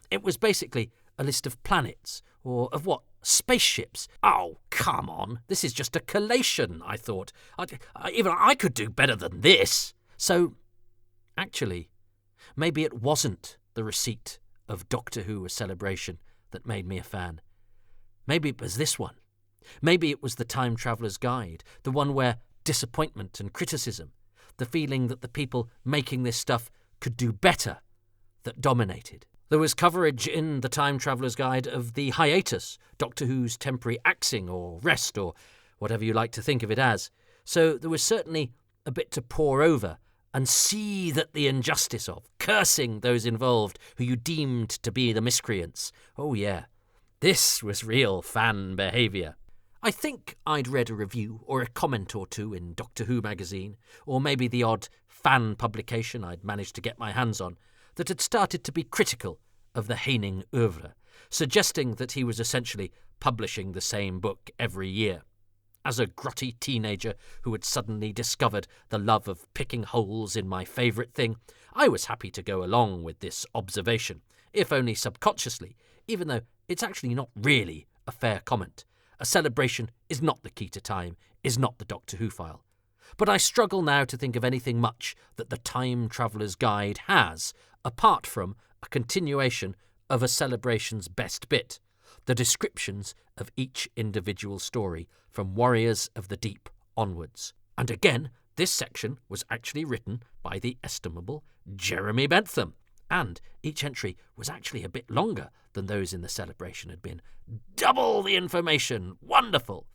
A: It was basically a list of planets, or of what? Spaceships. Oh, come on. This is just a collation, I thought. Even I could do better than this. So, actually, maybe it wasn't the receipt of Doctor Who A Celebration that made me a fan. Maybe it was this one. Maybe it was the Time Traveller's Guide, the one where disappointment and criticism, the feeling that the people making this stuff could do better, that dominated. There was coverage in the Time Traveller's Guide of the hiatus, Doctor Who's temporary axing or rest or whatever you like to think of it as. So there was certainly a bit to pore over and seethe at the injustice of, cursing those involved who you deemed to be the miscreants. Oh yeah, this was real fan behaviour. I think I'd read a review or a comment or two in Doctor Who magazine, or maybe the odd fan publication I'd managed to get my hands on, that had started to be critical of the Haining oeuvre, suggesting that he was essentially publishing the same book every year. As a grotty teenager who had suddenly discovered the love of picking holes in my favourite thing, I was happy to go along with this observation, if only subconsciously, even though it's actually not really a fair comment. A celebration is not the key to time, is not the Doctor Who file. But I struggle now to think of anything much that the Time Traveller's Guide has, apart from a continuation of a celebration's best bit, the descriptions of each individual story from Warriors of the Deep onwards. And again, this section was actually written by the estimable Jeremy Bentham, and each entry was actually a bit longer than those in the celebration had been. Double the information! Wonderful!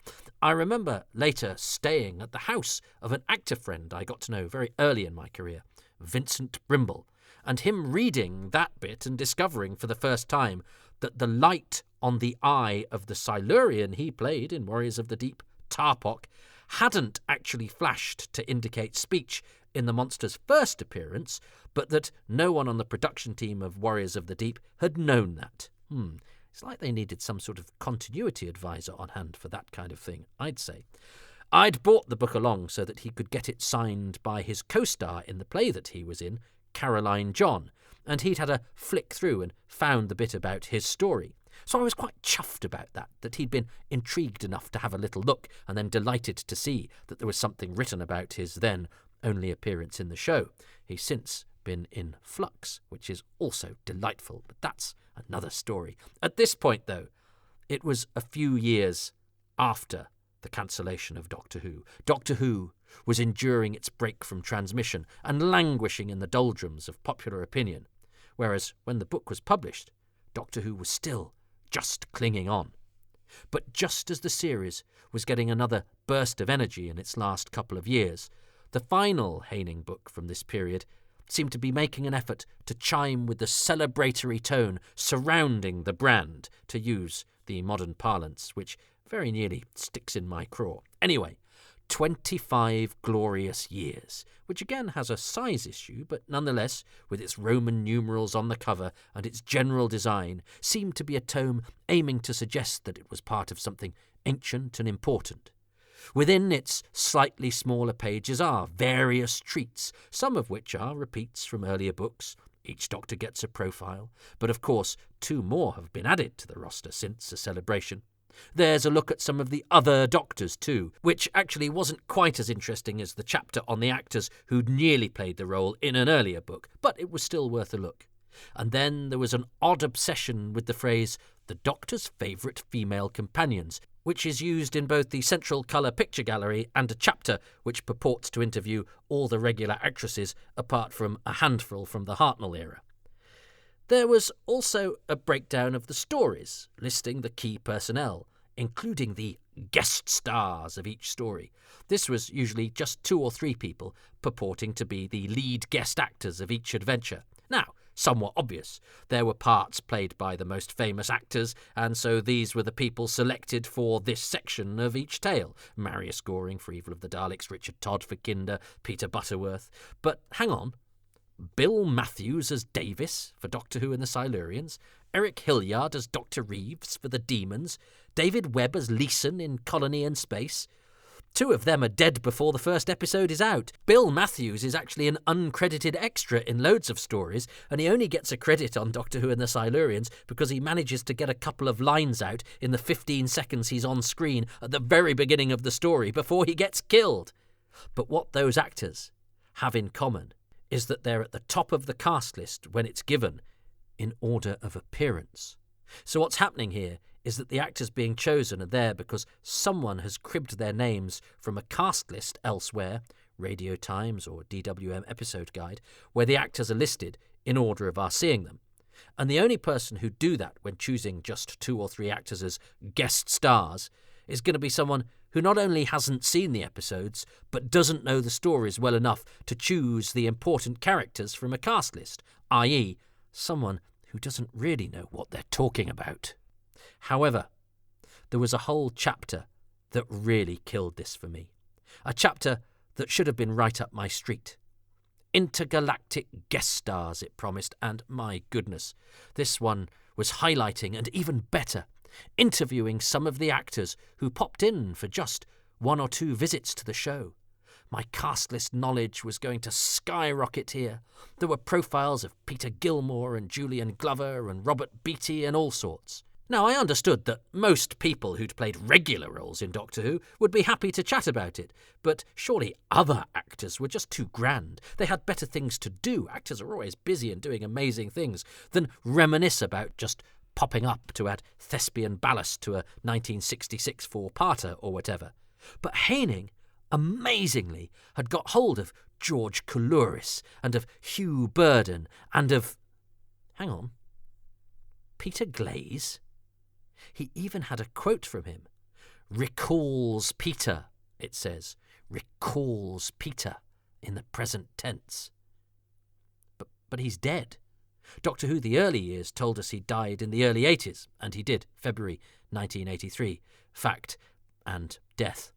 A: I remember later staying at the house of an actor friend I got to know very early in my career, Vincent Brimble, and him reading that bit and discovering for the first time that the light on the eye of the Silurian he played in Warriors of the Deep, Tarpok, hadn't actually flashed to indicate speech in the monster's first appearance, but that no one on the production team of Warriors of the Deep had known that. It's like they needed some sort of continuity advisor on hand for that kind of thing, I'd say. I'd brought the book along so that he could get it signed by his co-star in the play that he was in, Caroline John, and he'd had a flick through and found the bit about his story. So I was quite chuffed about that he'd been intrigued enough to have a little look, and then delighted to see that there was something written about his then only appearance in the show. He's since been in Flux, which is also delightful, but that's another story. At this point, though, it was a few years after the cancellation of Doctor Who. Doctor Who was enduring its break from transmission and languishing in the doldrums of popular opinion, whereas when the book was published, Doctor Who was still just clinging on. But just as the series was getting another burst of energy in its last couple of years, the final Haining book from this period seemed to be making an effort to chime with the celebratory tone surrounding the brand, to use the modern parlance, which very nearly sticks in my craw. Anyway, 25 glorious years, which again has a size issue, but nonetheless, with its Roman numerals on the cover and its general design, seemed to be a tome aiming to suggest that it was part of something ancient and important. Within its slightly smaller pages are various treats, some of which are repeats from earlier books. Each Doctor gets a profile, but of course 2 more have been added to the roster since the celebration. There's a look at some of the other Doctors too, which actually wasn't quite as interesting as the chapter on the actors who'd nearly played the role in an earlier book, but it was still worth a look. And then there was an odd obsession with the phrase, the Doctor's favourite female companions, which is used in both the Central Colour Picture Gallery and a chapter which purports to interview all the regular actresses apart from a handful from the Hartnell era. There was also a breakdown of the stories, listing the key personnel, including the guest stars of each story. This was usually just 2 or 3 people purporting to be the lead guest actors of each adventure. Now, somewhat obvious. There were parts played by the most famous actors, and so these were the people selected for this section of each tale. Marius Goring for Evil of the Daleks, Richard Todd for Kinder, Peter Butterworth. But hang on. Bill Matthews as Davis for Doctor Who and the Silurians, Eric Hilliard as Dr. Reeves for the Demons, David Webb as Leeson in Colony and Space. 2 of them are dead before the first episode is out. Bill Matthews is actually an uncredited extra in loads of stories, and he only gets a credit on Doctor Who and the Silurians because he manages to get a couple of lines out in the 15 seconds he's on screen at the very beginning of the story before he gets killed. But what those actors have in common is that they're at the top of the cast list when it's given in order of appearance. So what's happening here is that the actors being chosen are there because someone has cribbed their names from a cast list elsewhere, Radio Times or DWM Episode Guide, where the actors are listed in order of our seeing them. And the only person who'd do that when choosing just 2 or 3 actors as guest stars is going to be someone who not only hasn't seen the episodes, but doesn't know the stories well enough to choose the important characters from a cast list, i.e., someone who doesn't really know what they're talking about. However, there was a whole chapter that really killed this for me. A chapter that should have been right up my street. Intergalactic guest stars, it promised, and my goodness, this one was highlighting, and even better, interviewing some of the actors who popped in for just 1 or 2 visits to the show. My cast list knowledge was going to skyrocket here. There were profiles of Peter Gilmore and Julian Glover and Robert Beatty and all sorts. Now, I understood that most people who'd played regular roles in Doctor Who would be happy to chat about it, but surely other actors were just too grand. They had better things to do. Actors are always busy and doing amazing things than reminisce about just popping up to add thespian ballast to a 1966 four-parter or whatever. But Haining, amazingly, had got hold of George Coulouris and of Hugh Burden and of... hang on. Peter Glaze? He even had a quote from him. Recalls Peter, it says. Recalls Peter in the present tense. But he's dead. Doctor Who the early years told us he died in the early 80s, and he did, February 1983. Fact and death.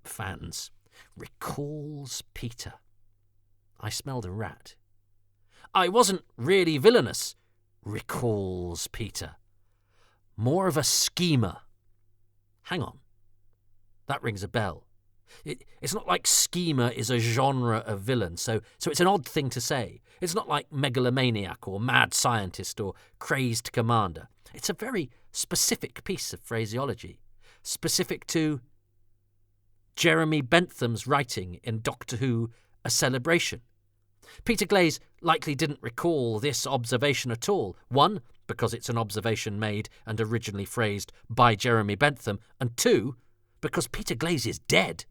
A: Fans. Recalls Peter. I smelled a rat. I wasn't really villainous. Recalls Peter. More of a schemer. Hang on. That rings a bell. It's not like schemer is a genre of villain, so it's an odd thing to say. It's not like megalomaniac or mad scientist or crazed commander. It's a very specific piece of phraseology, specific to Jeremy Bentham's writing in Doctor Who, A Celebration. Peter Glaze likely didn't recall this observation at all. 1, because it's an observation made and originally phrased by Jeremy Bentham, and 2, because Peter Glaze is dead.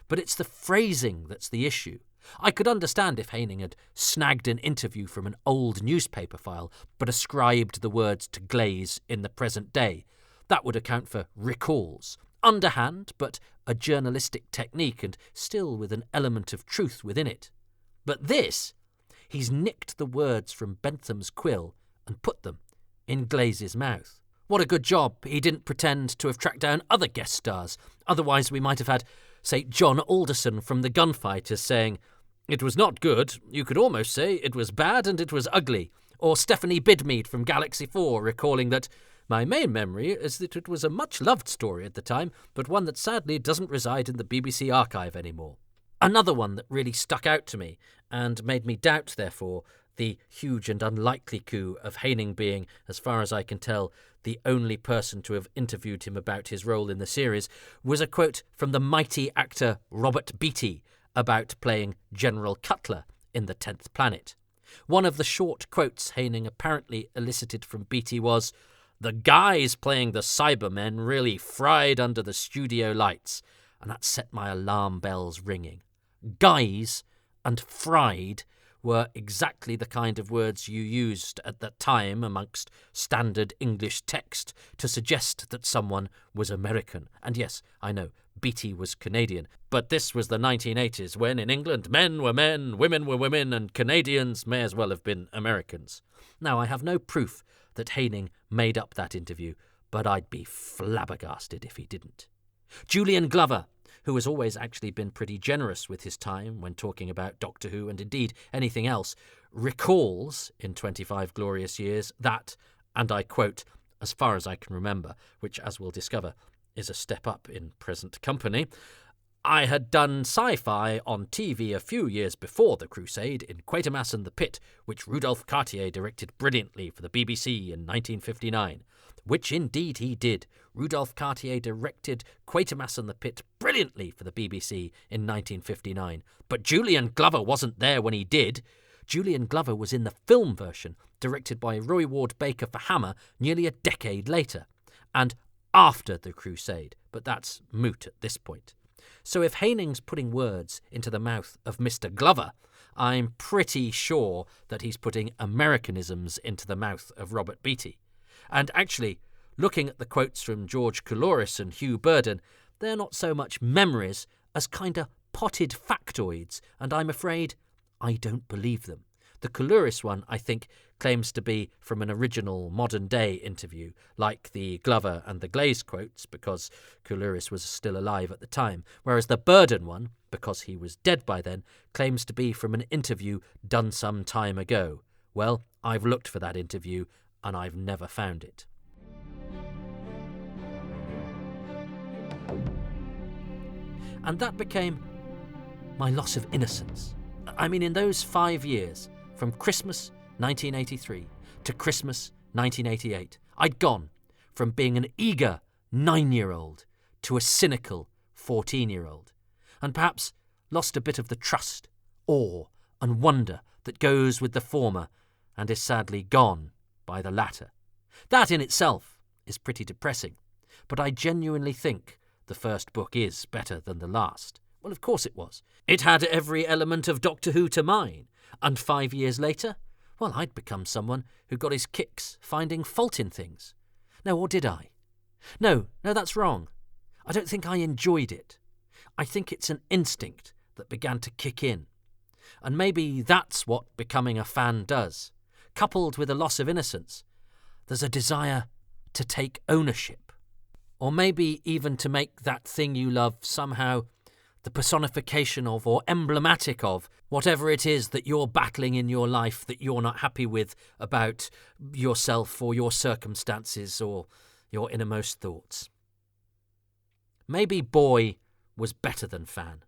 A: But it's the phrasing that's the issue. I could understand if Haining had snagged an interview from an old newspaper file, but ascribed the words to Glaze in the present day. That would account for recalls. Underhand, but a journalistic technique, and still with an element of truth within it. But this, he's nicked the words from Bentham's quill and put them in Glaze's mouth. What a good job he didn't pretend to have tracked down other guest stars. Otherwise we might have had, say, John Alderson from The Gunfighters saying, "It was not good, you could almost say it was bad and it was ugly." Or Stephanie Bidmead from Galaxy 4 recalling that, "My main memory is that it was a much-loved story at the time, but one that sadly doesn't reside in the BBC archive anymore." Another one that really stuck out to me and made me doubt, therefore, the huge and unlikely coup of Haining being, as far as I can tell, the only person to have interviewed him about his role in the series, was a quote from the mighty actor Robert Beatty about playing General Cutler in The 10th Planet. One of the short quotes Haining apparently elicited from Beatty was, "The guys playing the Cybermen really fried under the studio lights," and that set my alarm bells ringing. Guys and fried were exactly the kind of words you used at that time amongst standard English text to suggest that someone was American. And yes, I know, Beatty was Canadian, but this was the 1980s when in England men were men, women were women, and Canadians may as well have been Americans. Now, I have no proof that Haining made up that interview, but I'd be flabbergasted if he didn't. Julian Glover, who has always actually been pretty generous with his time when talking about Doctor Who and indeed anything else, recalls in 25 Glorious Years that, and I quote, "as far as I can remember," which, as we'll discover, is a step up in present company, "I had done sci-fi on TV a few years before The Crusade in Quatermass and the Pit, which Rudolph Cartier directed brilliantly for the BBC in 1959. Which indeed he did. Rudolph Cartier directed Quatermass and the Pit brilliantly for the BBC in 1959. But Julian Glover wasn't there when he did. Julian Glover was in the film version, directed by Roy Ward Baker for Hammer nearly a decade later, and after The Crusade, but that's moot at this point. So if Haining's putting words into the mouth of Mr. Glover, I'm pretty sure that he's putting Americanisms into the mouth of Robert Beatty. And actually, looking at the quotes from George Coulouris and Hugh Burden, they're not so much memories as kinda potted factoids, and I'm afraid I don't believe them. The Coulouris one, I think, claims to be from an original modern-day interview, like the Glover and the Glaze quotes, because Coulouris was still alive at the time, whereas the Burden one, because he was dead by then, claims to be from an interview done some time ago. Well, I've looked for that interview, and I've never found it. And that became my loss of innocence. I mean, in those 5 years, from Christmas 1983 to Christmas 1988, I'd gone from being an eager 9-year-old to a cynical 14-year-old, and perhaps lost a bit of the trust, awe, and wonder that goes with the former and is sadly gone by the latter. That in itself is pretty depressing, but I genuinely think the first book is better than the last. Well, of course it was. It had every element of Doctor Who to mine. And 5 years later, well, I'd become someone who got his kicks finding fault in things. No, or did I? No, that's wrong. I don't think I enjoyed it. I think it's an instinct that began to kick in. And maybe that's what becoming a fan does. Coupled with a loss of innocence, there's a desire to take ownership. Or maybe even to make that thing you love somehow the personification of or emblematic of whatever it is that you're battling in your life that you're not happy with about yourself or your circumstances or your innermost thoughts. Maybe boy was better than fan.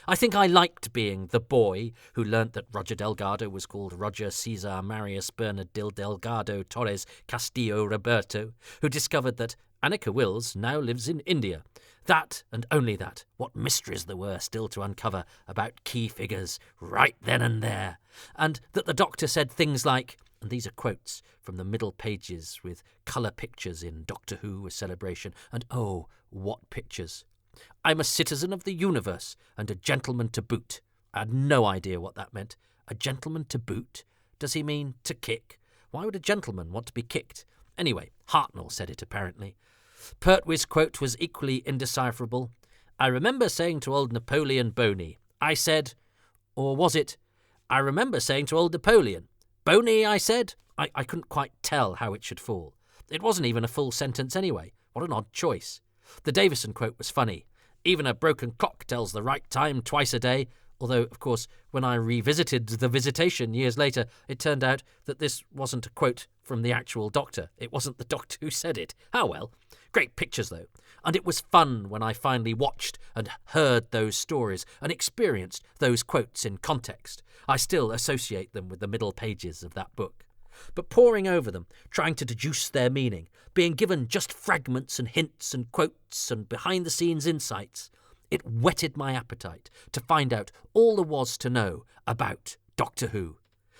A: I think I liked being the boy who learnt that Roger Delgado was called Roger Cesar Marius Bernardil Delgado Torres Castillo Roberto, who discovered that Annika Wills now lives in India. That, and only that, what mysteries there were still to uncover about key figures right then and there. And that the Doctor said things like, and these are quotes from the middle pages with colour pictures in Doctor Who, A Celebration, and oh, what pictures. I'm a citizen of the universe and a gentleman to boot. I had no idea what that meant. A gentleman to boot? Does he mean to kick? Why would a gentleman want to be kicked? Anyway, Hartnell said it apparently. Pertwee's quote was equally indecipherable. I remember saying to old Napoleon Boney, I said, or was it, I remember saying to old Napoleon, Boney, I said? I couldn't quite tell how it should fall. It wasn't even a full sentence anyway. What an odd choice. The Davison quote was funny. Even a broken clock tells the right time twice a day, although, of course, when I revisited The Visitation years later, it turned out that this wasn't a quote from the actual Doctor. It wasn't the Doctor who said it. Ah, well. Great pictures, though. And it was fun when I finally watched and heard those stories and experienced those quotes in context. I still associate them with the middle pages of that book. But poring over them, trying to deduce their meaning, being given just fragments and hints and quotes and behind-the-scenes insights, it whetted my appetite to find out all there was to know about Doctor Who.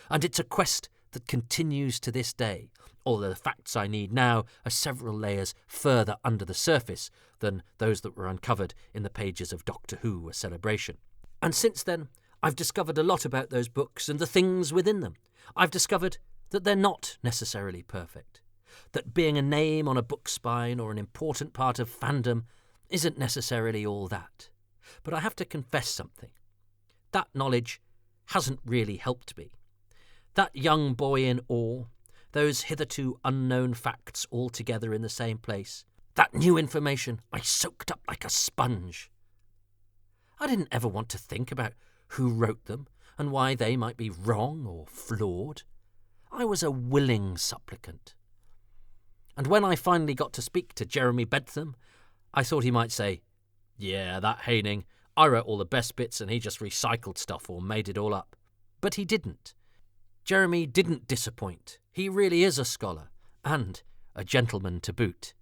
A: And it's a quest that continues to this day, although the facts I need now are several layers further under the surface than those that were uncovered in the pages of Doctor Who, A Celebration. And since then, I've discovered a lot about those books and the things within them. I've discovered that they're not necessarily perfect, that being a name on a book spine or an important part of fandom isn't necessarily all that. But I have to confess something. That knowledge hasn't really helped me. That young boy in awe, those hitherto unknown facts all together in the same place, that new information I soaked up like a sponge. I didn't ever want to think about who wrote them and why they might be wrong or flawed. I was a willing supplicant. And when I finally got to speak to Jeremy Bentham, I thought he might say, yeah, that Haining, I wrote all the best bits and he just recycled stuff or made it all up. But he didn't. Jeremy didn't disappoint. He really is a scholar, and a gentleman to boot.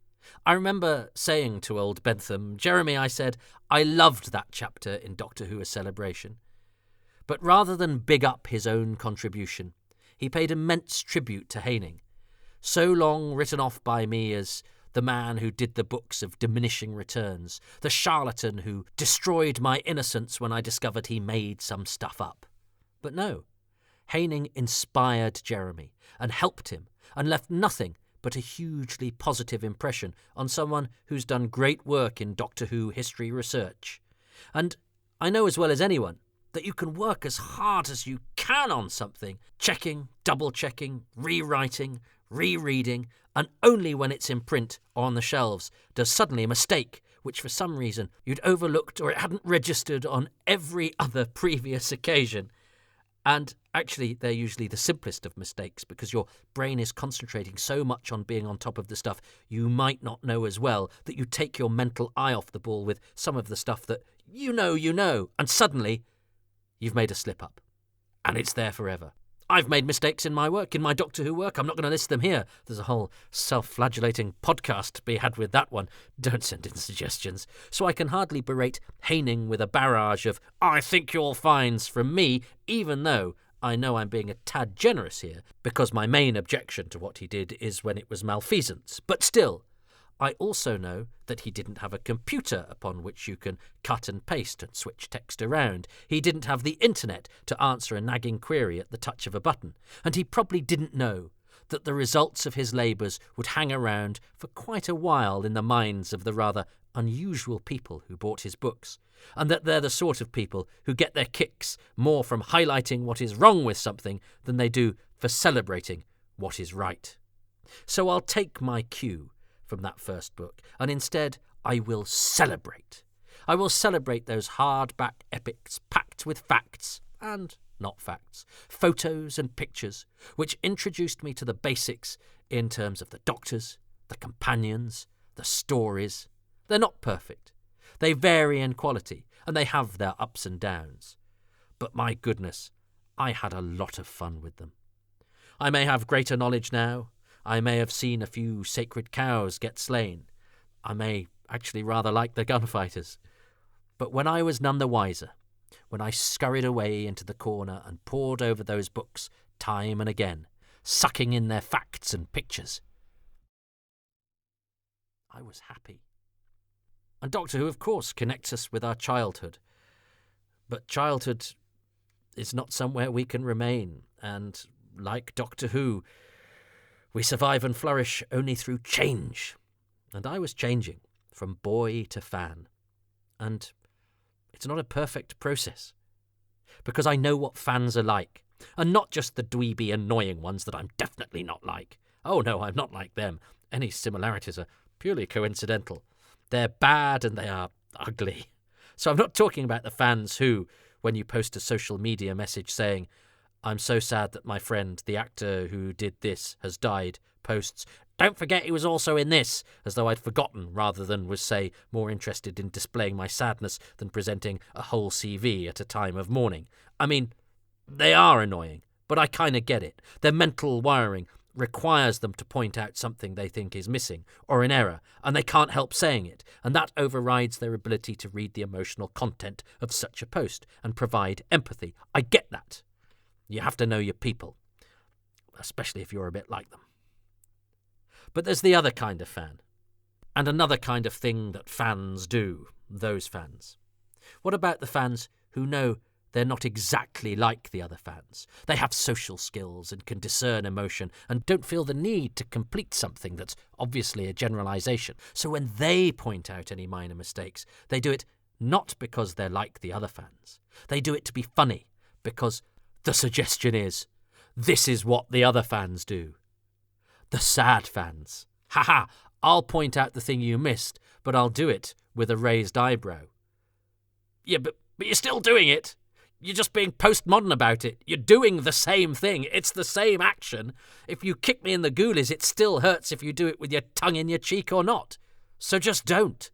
A: I remember saying to old Bentham, Jeremy, I said, I loved that chapter in Doctor Who, A Celebration. But rather than big up his own contribution, he paid immense tribute to Haining, so long written off by me as the man who did the books of diminishing returns, the charlatan who destroyed my innocence when I discovered he made some stuff up. But no, Haining inspired Jeremy and helped him and left nothing but a hugely positive impression on someone who's done great work in Doctor Who history research. And I know as well as anyone that you can work as hard as you can on something, checking, double-checking, rewriting, rereading, and only when it's in print or on the shelves does suddenly a mistake, which for some reason you'd overlooked or it hadn't registered on every other previous occasion. And actually, they're usually the simplest of mistakes because your brain is concentrating so much on being on top of the stuff you might not know as well that you take your mental eye off the ball with some of the stuff that you know, and suddenly you've made a slip-up. And it's there forever. I've made mistakes in my work, in my Doctor Who work. I'm not going to list them here. There's a whole self-flagellating podcast to be had with that one. Don't send in suggestions. So I can hardly berate Haining with a barrage of "I think you'll finds" from me, even though I know I'm being a tad generous here, because my main objection to what he did is when it was malfeasance. But still, I also know that he didn't have a computer upon which you can cut and paste and switch text around. He didn't have the internet to answer a nagging query at the touch of a button. And he probably didn't know that the results of his labours would hang around for quite a while in the minds of the rather unusual people who bought his books, and that they're the sort of people who get their kicks more from highlighting what is wrong with something than they do for celebrating what is right. So I'll take my cue from that first book, and instead I will celebrate. I will celebrate those hardback epics packed with facts and not facts, photos and pictures, which introduced me to the basics in terms of the doctors, the companions, the stories. They're not perfect. They vary in quality, and they have their ups and downs. But my goodness, I had a lot of fun with them. I may have greater knowledge now. I may have seen a few sacred cows get slain. I may actually rather like the gunfighters. But when I was none the wiser, when I scurried away into the corner and pored over those books time and again, sucking in their facts and pictures, I was happy. And Doctor Who, of course, connects us with our childhood. But childhood is not somewhere we can remain, and like Doctor Who, we survive and flourish only through change. And I was changing from boy to fan. And it's not a perfect process, because I know what fans are like, and not just the dweeby, annoying ones that I'm definitely not like. Oh no, I'm not like them. Any similarities are purely coincidental. They're bad and they are ugly. So I'm not talking about the fans who, when you post a social media message saying, "I'm so sad that my friend, the actor who did this, has died," posts, "Don't forget he was also in this," as though I'd forgotten, rather than was, say, more interested in displaying my sadness than presenting a whole CV at a time of mourning. I mean, they are annoying, but I kind of get it. Their mental wiring requires them to point out something they think is missing or an error, and they can't help saying it, and that overrides their ability to read the emotional content of such a post and provide empathy. I get that. You have to know your people, especially if you're a bit like them. But there's the other kind of fan, and another kind of thing that fans do, those fans. What about the fans who know they're not exactly like the other fans? They have social skills and can discern emotion and don't feel the need to complete something that's obviously a generalisation. So when they point out any minor mistakes, they do it not because they're like the other fans. They do it to be funny, because the suggestion is, this is what the other fans do. The sad fans. Haha, I'll point out the thing you missed, but I'll do it with a raised eyebrow. Yeah, but you're still doing it. You're just being postmodern about it. You're doing the same thing. It's the same action. If you kick me in the ghoulies, it still hurts if you do it with your tongue in your cheek or not. So just don't.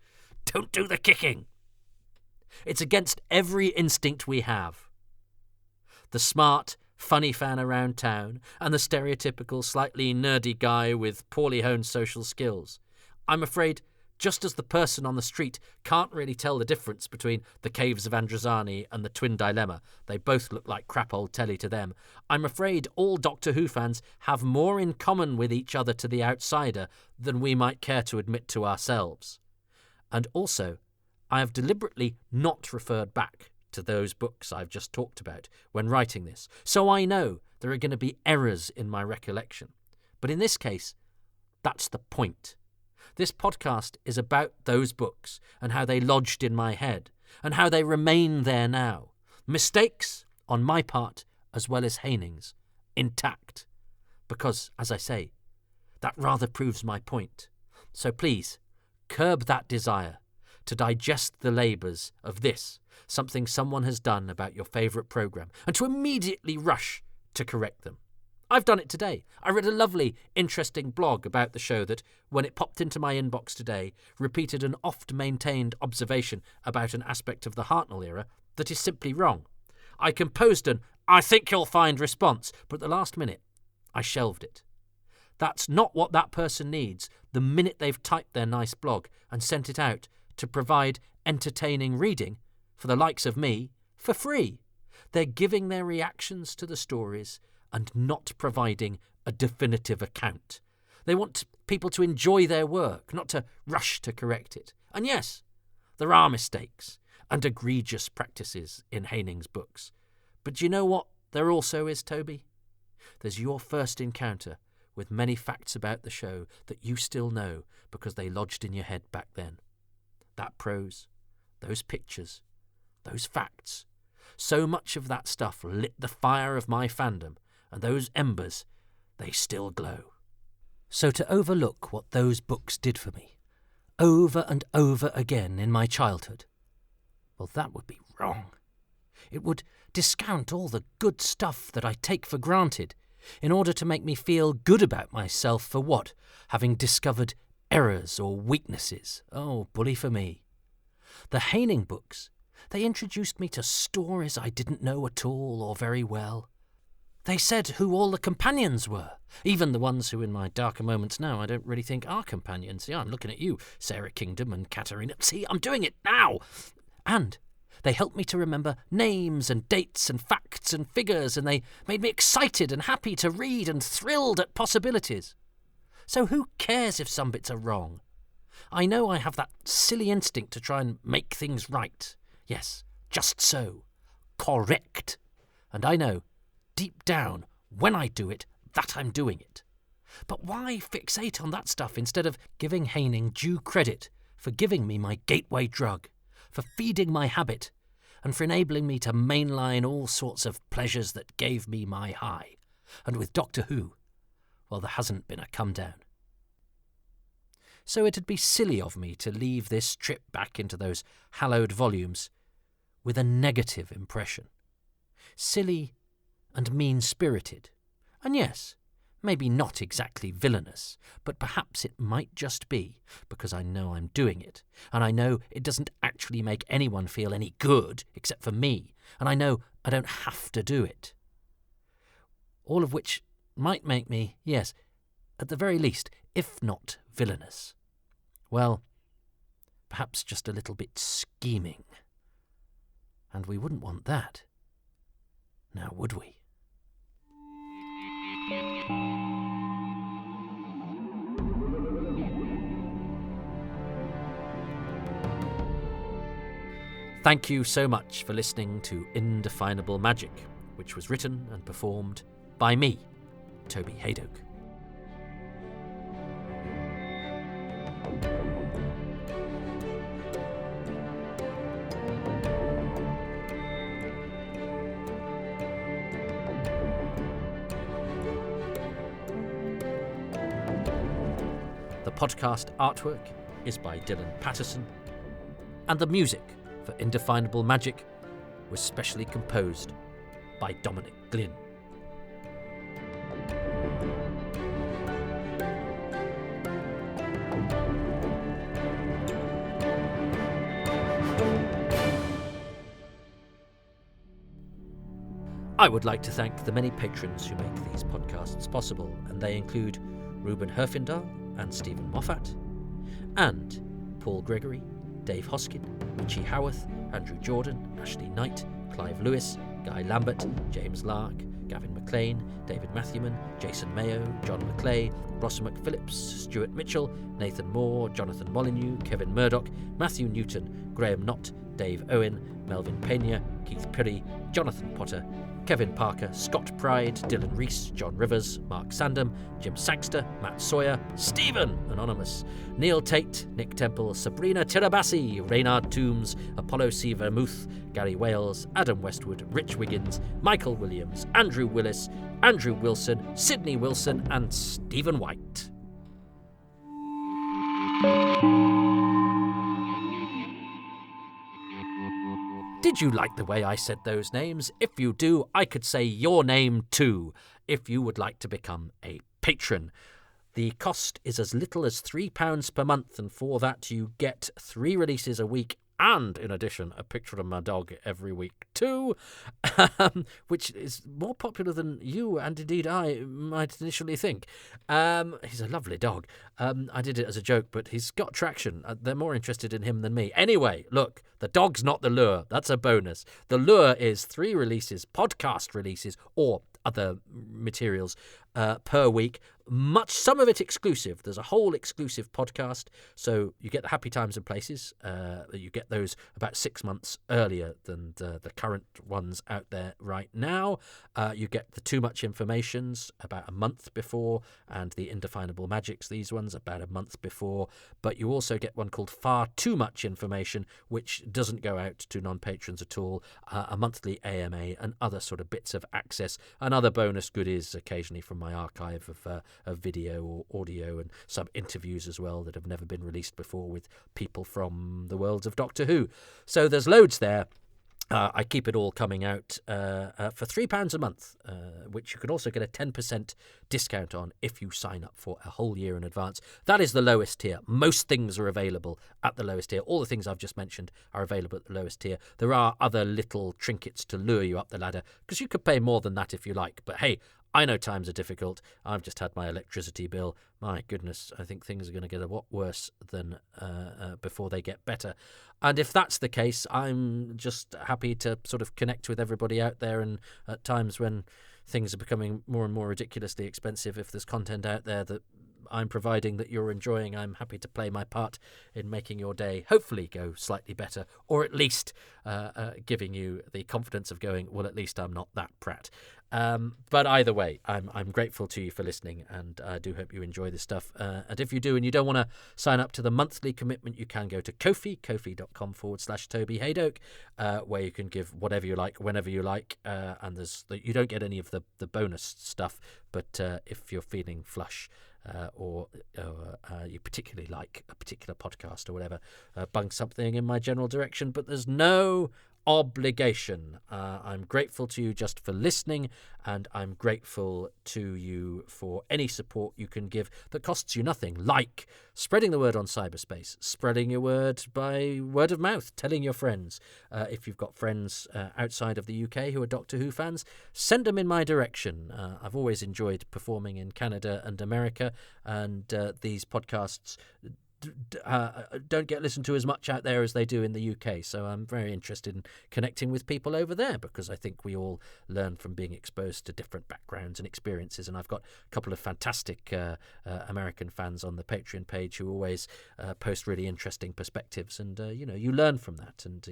A: Don't do the kicking. It's against every instinct we have. The smart, funny fan around town, and the stereotypical, slightly nerdy guy with poorly honed social skills. I'm afraid Just as the person on the street can't really tell the difference between the Caves of Androzani and the Twin Dilemma, they both look like crap old telly to them, I'm afraid all Doctor Who fans have more in common with each other to the outsider than we might care to admit to ourselves. And also, I have deliberately not referred back to those books I've just talked about when writing this, so I know there are going to be errors in my recollection. But in this case, that's the point. This podcast is about those books and how they lodged in my head and how they remain there now. Mistakes on my part as well as Haining's, intact. Because, as I say, that rather proves my point. So please, curb that desire to digest the labours of this, something someone has done about your favourite programme, and to immediately rush to correct them. I've done it today. I read a lovely, interesting blog about the show that, when it popped into my inbox today, repeated an oft-maintained observation about an aspect of the Hartnell era that is simply wrong. I composed an "I think you'll find" response, but at the last minute, I shelved it. That's not what that person needs the minute they've typed their nice blog and sent it out to provide entertaining reading for the likes of me for free. They're giving their reactions to the stories and not providing a definitive account. They want people to enjoy their work, not to rush to correct it. And yes, there are mistakes and egregious practices in Haining's books. But do you know what there also is, Toby? There's your first encounter with many facts about the show that you still know because they lodged in your head back then. That prose, those pictures, those facts, so much of that stuff lit the fire of my fandom, and those embers, they still glow. So to overlook what those books did for me, over and over again in my childhood, well, that would be wrong. It would discount all the good stuff that I take for granted in order to make me feel good about myself for what? Having discovered errors or weaknesses. Oh, bully for me. The Haining books, they introduced me to stories I didn't know at all or very well. They said who all the companions were, even the ones who in my darker moments now I don't really think are companions. Yeah, I'm looking at you, Sarah Kingdom and Katarina. See, I'm doing it now! And they helped me to remember names and dates and facts and figures, and they made me excited and happy to read and thrilled at possibilities. So who cares if some bits are wrong? I know I have that silly instinct to try and make things right. Yes, just so. Correct. And I know, deep down, when I do it, that I'm doing it. But why fixate on that stuff instead of giving Haining due credit for giving me my gateway drug, for feeding my habit, and for enabling me to mainline all sorts of pleasures that gave me my high? And with Doctor Who, well, there hasn't been a come down. So it'd be silly of me to leave this trip back into those hallowed volumes with a negative impression. Silly and mean-spirited. And yes, maybe not exactly villainous, but perhaps it might just be because I know I'm doing it, and I know it doesn't actually make anyone feel any good except for me, and I know I don't have to do it. All of which might make me, yes, at the very least, if not villainous, well, perhaps just a little bit scheming. And we wouldn't want that, now would we? Thank you so much for listening to Indefinable Magic, which was written and performed by me, Toby Hadoke. The podcast artwork is by Dylan Patterson, and the music for Indefinable Magic was specially composed by Dominic Glynn. I would like to thank the many patrons who make these podcasts possible, and they include Ruben Herfindahl and Stephen Moffat, and Paul Gregory, Dave Hoskin, Richie Howarth, Andrew Jordan, Ashley Knight, Clive Lewis, Guy Lambert, James Lark, Gavin McLean, David Matthewman, Jason Mayo, John McClay, Ross McPhillips, Stuart Mitchell, Nathan Moore, Jonathan Molyneux, Kevin Murdoch, Matthew Newton, Graham Knott, Dave Owen, Melvin Pena, Keith Pirrie, Jonathan Potter, Kevin Parker, Scott Pride, Dylan Rees, John Rivers, Mark Sandham, Jim Sangster, Matt Sawyer, Stephen, Anonymous, Neil Tate, Nick Temple, Sabrina Tirabassi, Reynard Toombs, Apollo C. Vermouth, Gary Wales, Adam Westwood, Rich Wiggins, Michael Williams, Andrew Willis, Andrew Wilson, Sydney Wilson, and Stephen White. Did you like the way I said those names? If you do, I could say your name too, if you would like to become a patron. The cost is as little as £3 per month, and for that you get 3 releases a week, and in addition a picture of my dog every week too, which is more popular than you and indeed I might initially think. He's a lovely dog. I did it as a joke, but he's got traction. They're more interested in him than me. Anyway, look, the dog's not the lure. That's a bonus. The lure is 3 releases, podcast releases, or other materials per week. Some of it exclusive. There's a whole exclusive podcast, so you get the Happy Times and Places. You get those about 6 months earlier than the current ones out there right now. You get the Too Much Informations about a month before, and the Indefinable Magics, these ones, about a month before. But you also get one called Far Too Much Information, which doesn't go out to non-patrons at all, a monthly AMA and other sort of bits of access and other bonus goodies occasionally from my archive of video or audio, and some interviews as well that have never been released before with people from the worlds of Doctor Who. So there's loads there. I keep it all coming out for £3 a month, which you can also get a 10% discount on if you sign up for a whole year in advance. That is the lowest tier. Most things are available at the lowest tier. All the things I've just mentioned are available at the lowest tier. There are other little trinkets to lure you up the ladder, because you could pay more than that if you like. But hey, I know times are difficult. I've just had my electricity bill. My goodness, I think things are going to get a lot worse than before they get better. And if that's the case, I'm just happy to sort of connect with everybody out there. And at times when things are becoming more and more ridiculously expensive, if there's content out there that I'm providing that you're enjoying, I'm happy to play my part in making your day hopefully go slightly better, or at least giving you the confidence of going, well, at least I'm not that prat. But either way, I'm grateful to you for listening, and I do hope you enjoy this stuff. And if you do and you don't want to sign up to the monthly commitment, you can go to kofi.com/Toby Hadoke, where you can give whatever you like, whenever you like. And you don't get any of the bonus stuff, but if you're feeling flush, or you particularly like a particular podcast or whatever, bung something in my general direction, but there's no obligation. I'm grateful to you just for listening, and I'm grateful to you for any support you can give that costs you nothing, like spreading the word on cyberspace, spreading your word by word of mouth, telling your friends. If you've got friends outside of the UK who are Doctor Who fans, send them in my direction. I've always enjoyed performing in Canada and America, and these podcasts don't get listened to as much out there as they do in the UK, so I'm very interested in connecting with people over there, because I think we all learn from being exposed to different backgrounds and experiences. And I've got a couple of fantastic American fans on the Patreon page who always post really interesting perspectives, and you learn from that, and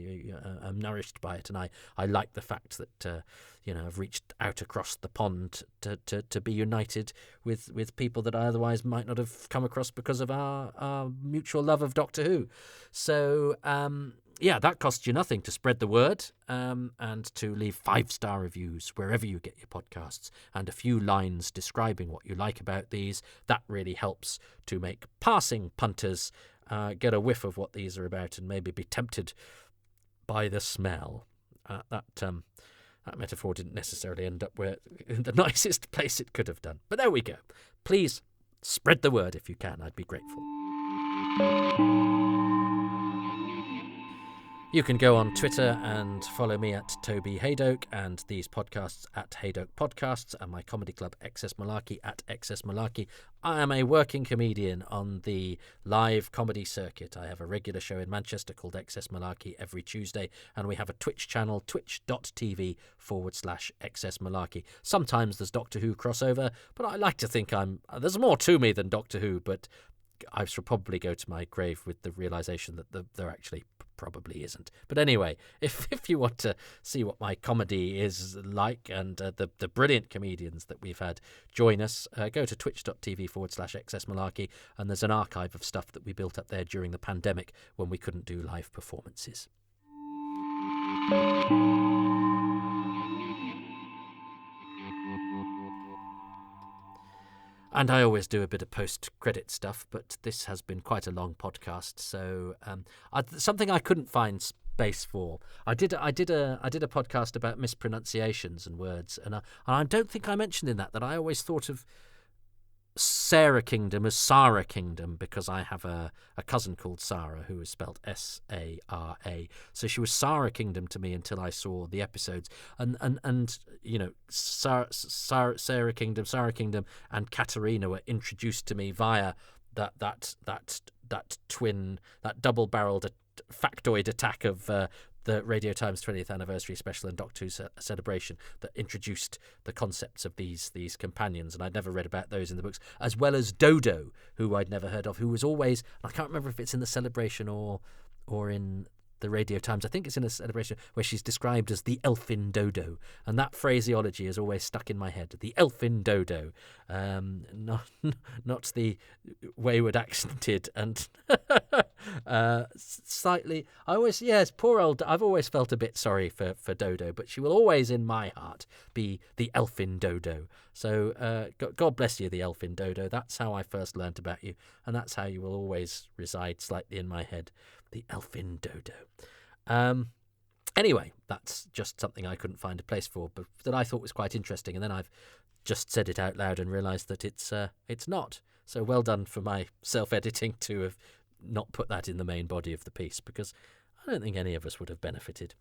A: I'm nourished by it. And I like the fact that I've reached out across the pond to be united with people that I otherwise might not have come across because of our mutual love of Doctor Who. So that costs you nothing to spread the word, and to leave 5-star reviews wherever you get your podcasts, and a few lines describing what you like about these. That really helps to make passing punters get a whiff of what these are about, and maybe be tempted by the smell. That metaphor didn't necessarily end up in the nicest place it could have done. But there we go. Please spread the word if you can. I'd be grateful. You can go on Twitter and follow me at Toby Hadoke, and these podcasts at Hadoke Podcasts, and my comedy club Excess Malarkey at Excess Malarkey. I am a working comedian on the live comedy circuit. I have a regular show in Manchester called Excess Malarkey every Tuesday, and we have a Twitch channel, twitch.tv/Excess Malarkey. Sometimes there's Doctor Who crossover, but I like to think there's more to me than Doctor Who, but I should probably go to my grave with the realisation that there actually probably isn't. But anyway, if you want to see what my comedy is like and the brilliant comedians that we've had join us, go to twitch.tv/Excess Malarkey, and there's an archive of stuff that we built up there during the pandemic when we couldn't do live performances. And I always do a bit of post-credit stuff, but this has been quite a long podcast, so something I couldn't find space for. I did a podcast about mispronunciations and words, and I don't think I mentioned in that I always thought of Sarah Kingdom as Sarah Kingdom because I have a cousin called Sarah who is spelled S-A-R-A. So she was Sarah Kingdom to me until I saw the episodes. And you know, Sarah Kingdom and Katerina were introduced to me via that twin, that double-barreled factoid attack of the Radio Times 20th anniversary special and Doctor Who celebration that introduced the concepts of these companions, and I'd never read about those in the books, as well as Dodo, who I'd never heard of, who was always, I can't remember if it's in the celebration or in the Radio Times, I think it's in a celebration where she's described as the elfin dodo, and that phraseology is always stuck in my head, the elfin dodo, not the wayward accented and slightly, poor old, I've always felt a bit sorry for Dodo, but she will always in my heart be the elfin dodo. So God bless you, the elfin dodo. That's how I first learnt about you, and that's how you will always reside slightly in my head, the elfin dodo. Anyway, that's just something I couldn't find a place for, but that I thought was quite interesting, and then I've just said it out loud and realised that it's not. So well done for my self-editing to have not put that in the main body of the piece, because I don't think any of us would have benefited.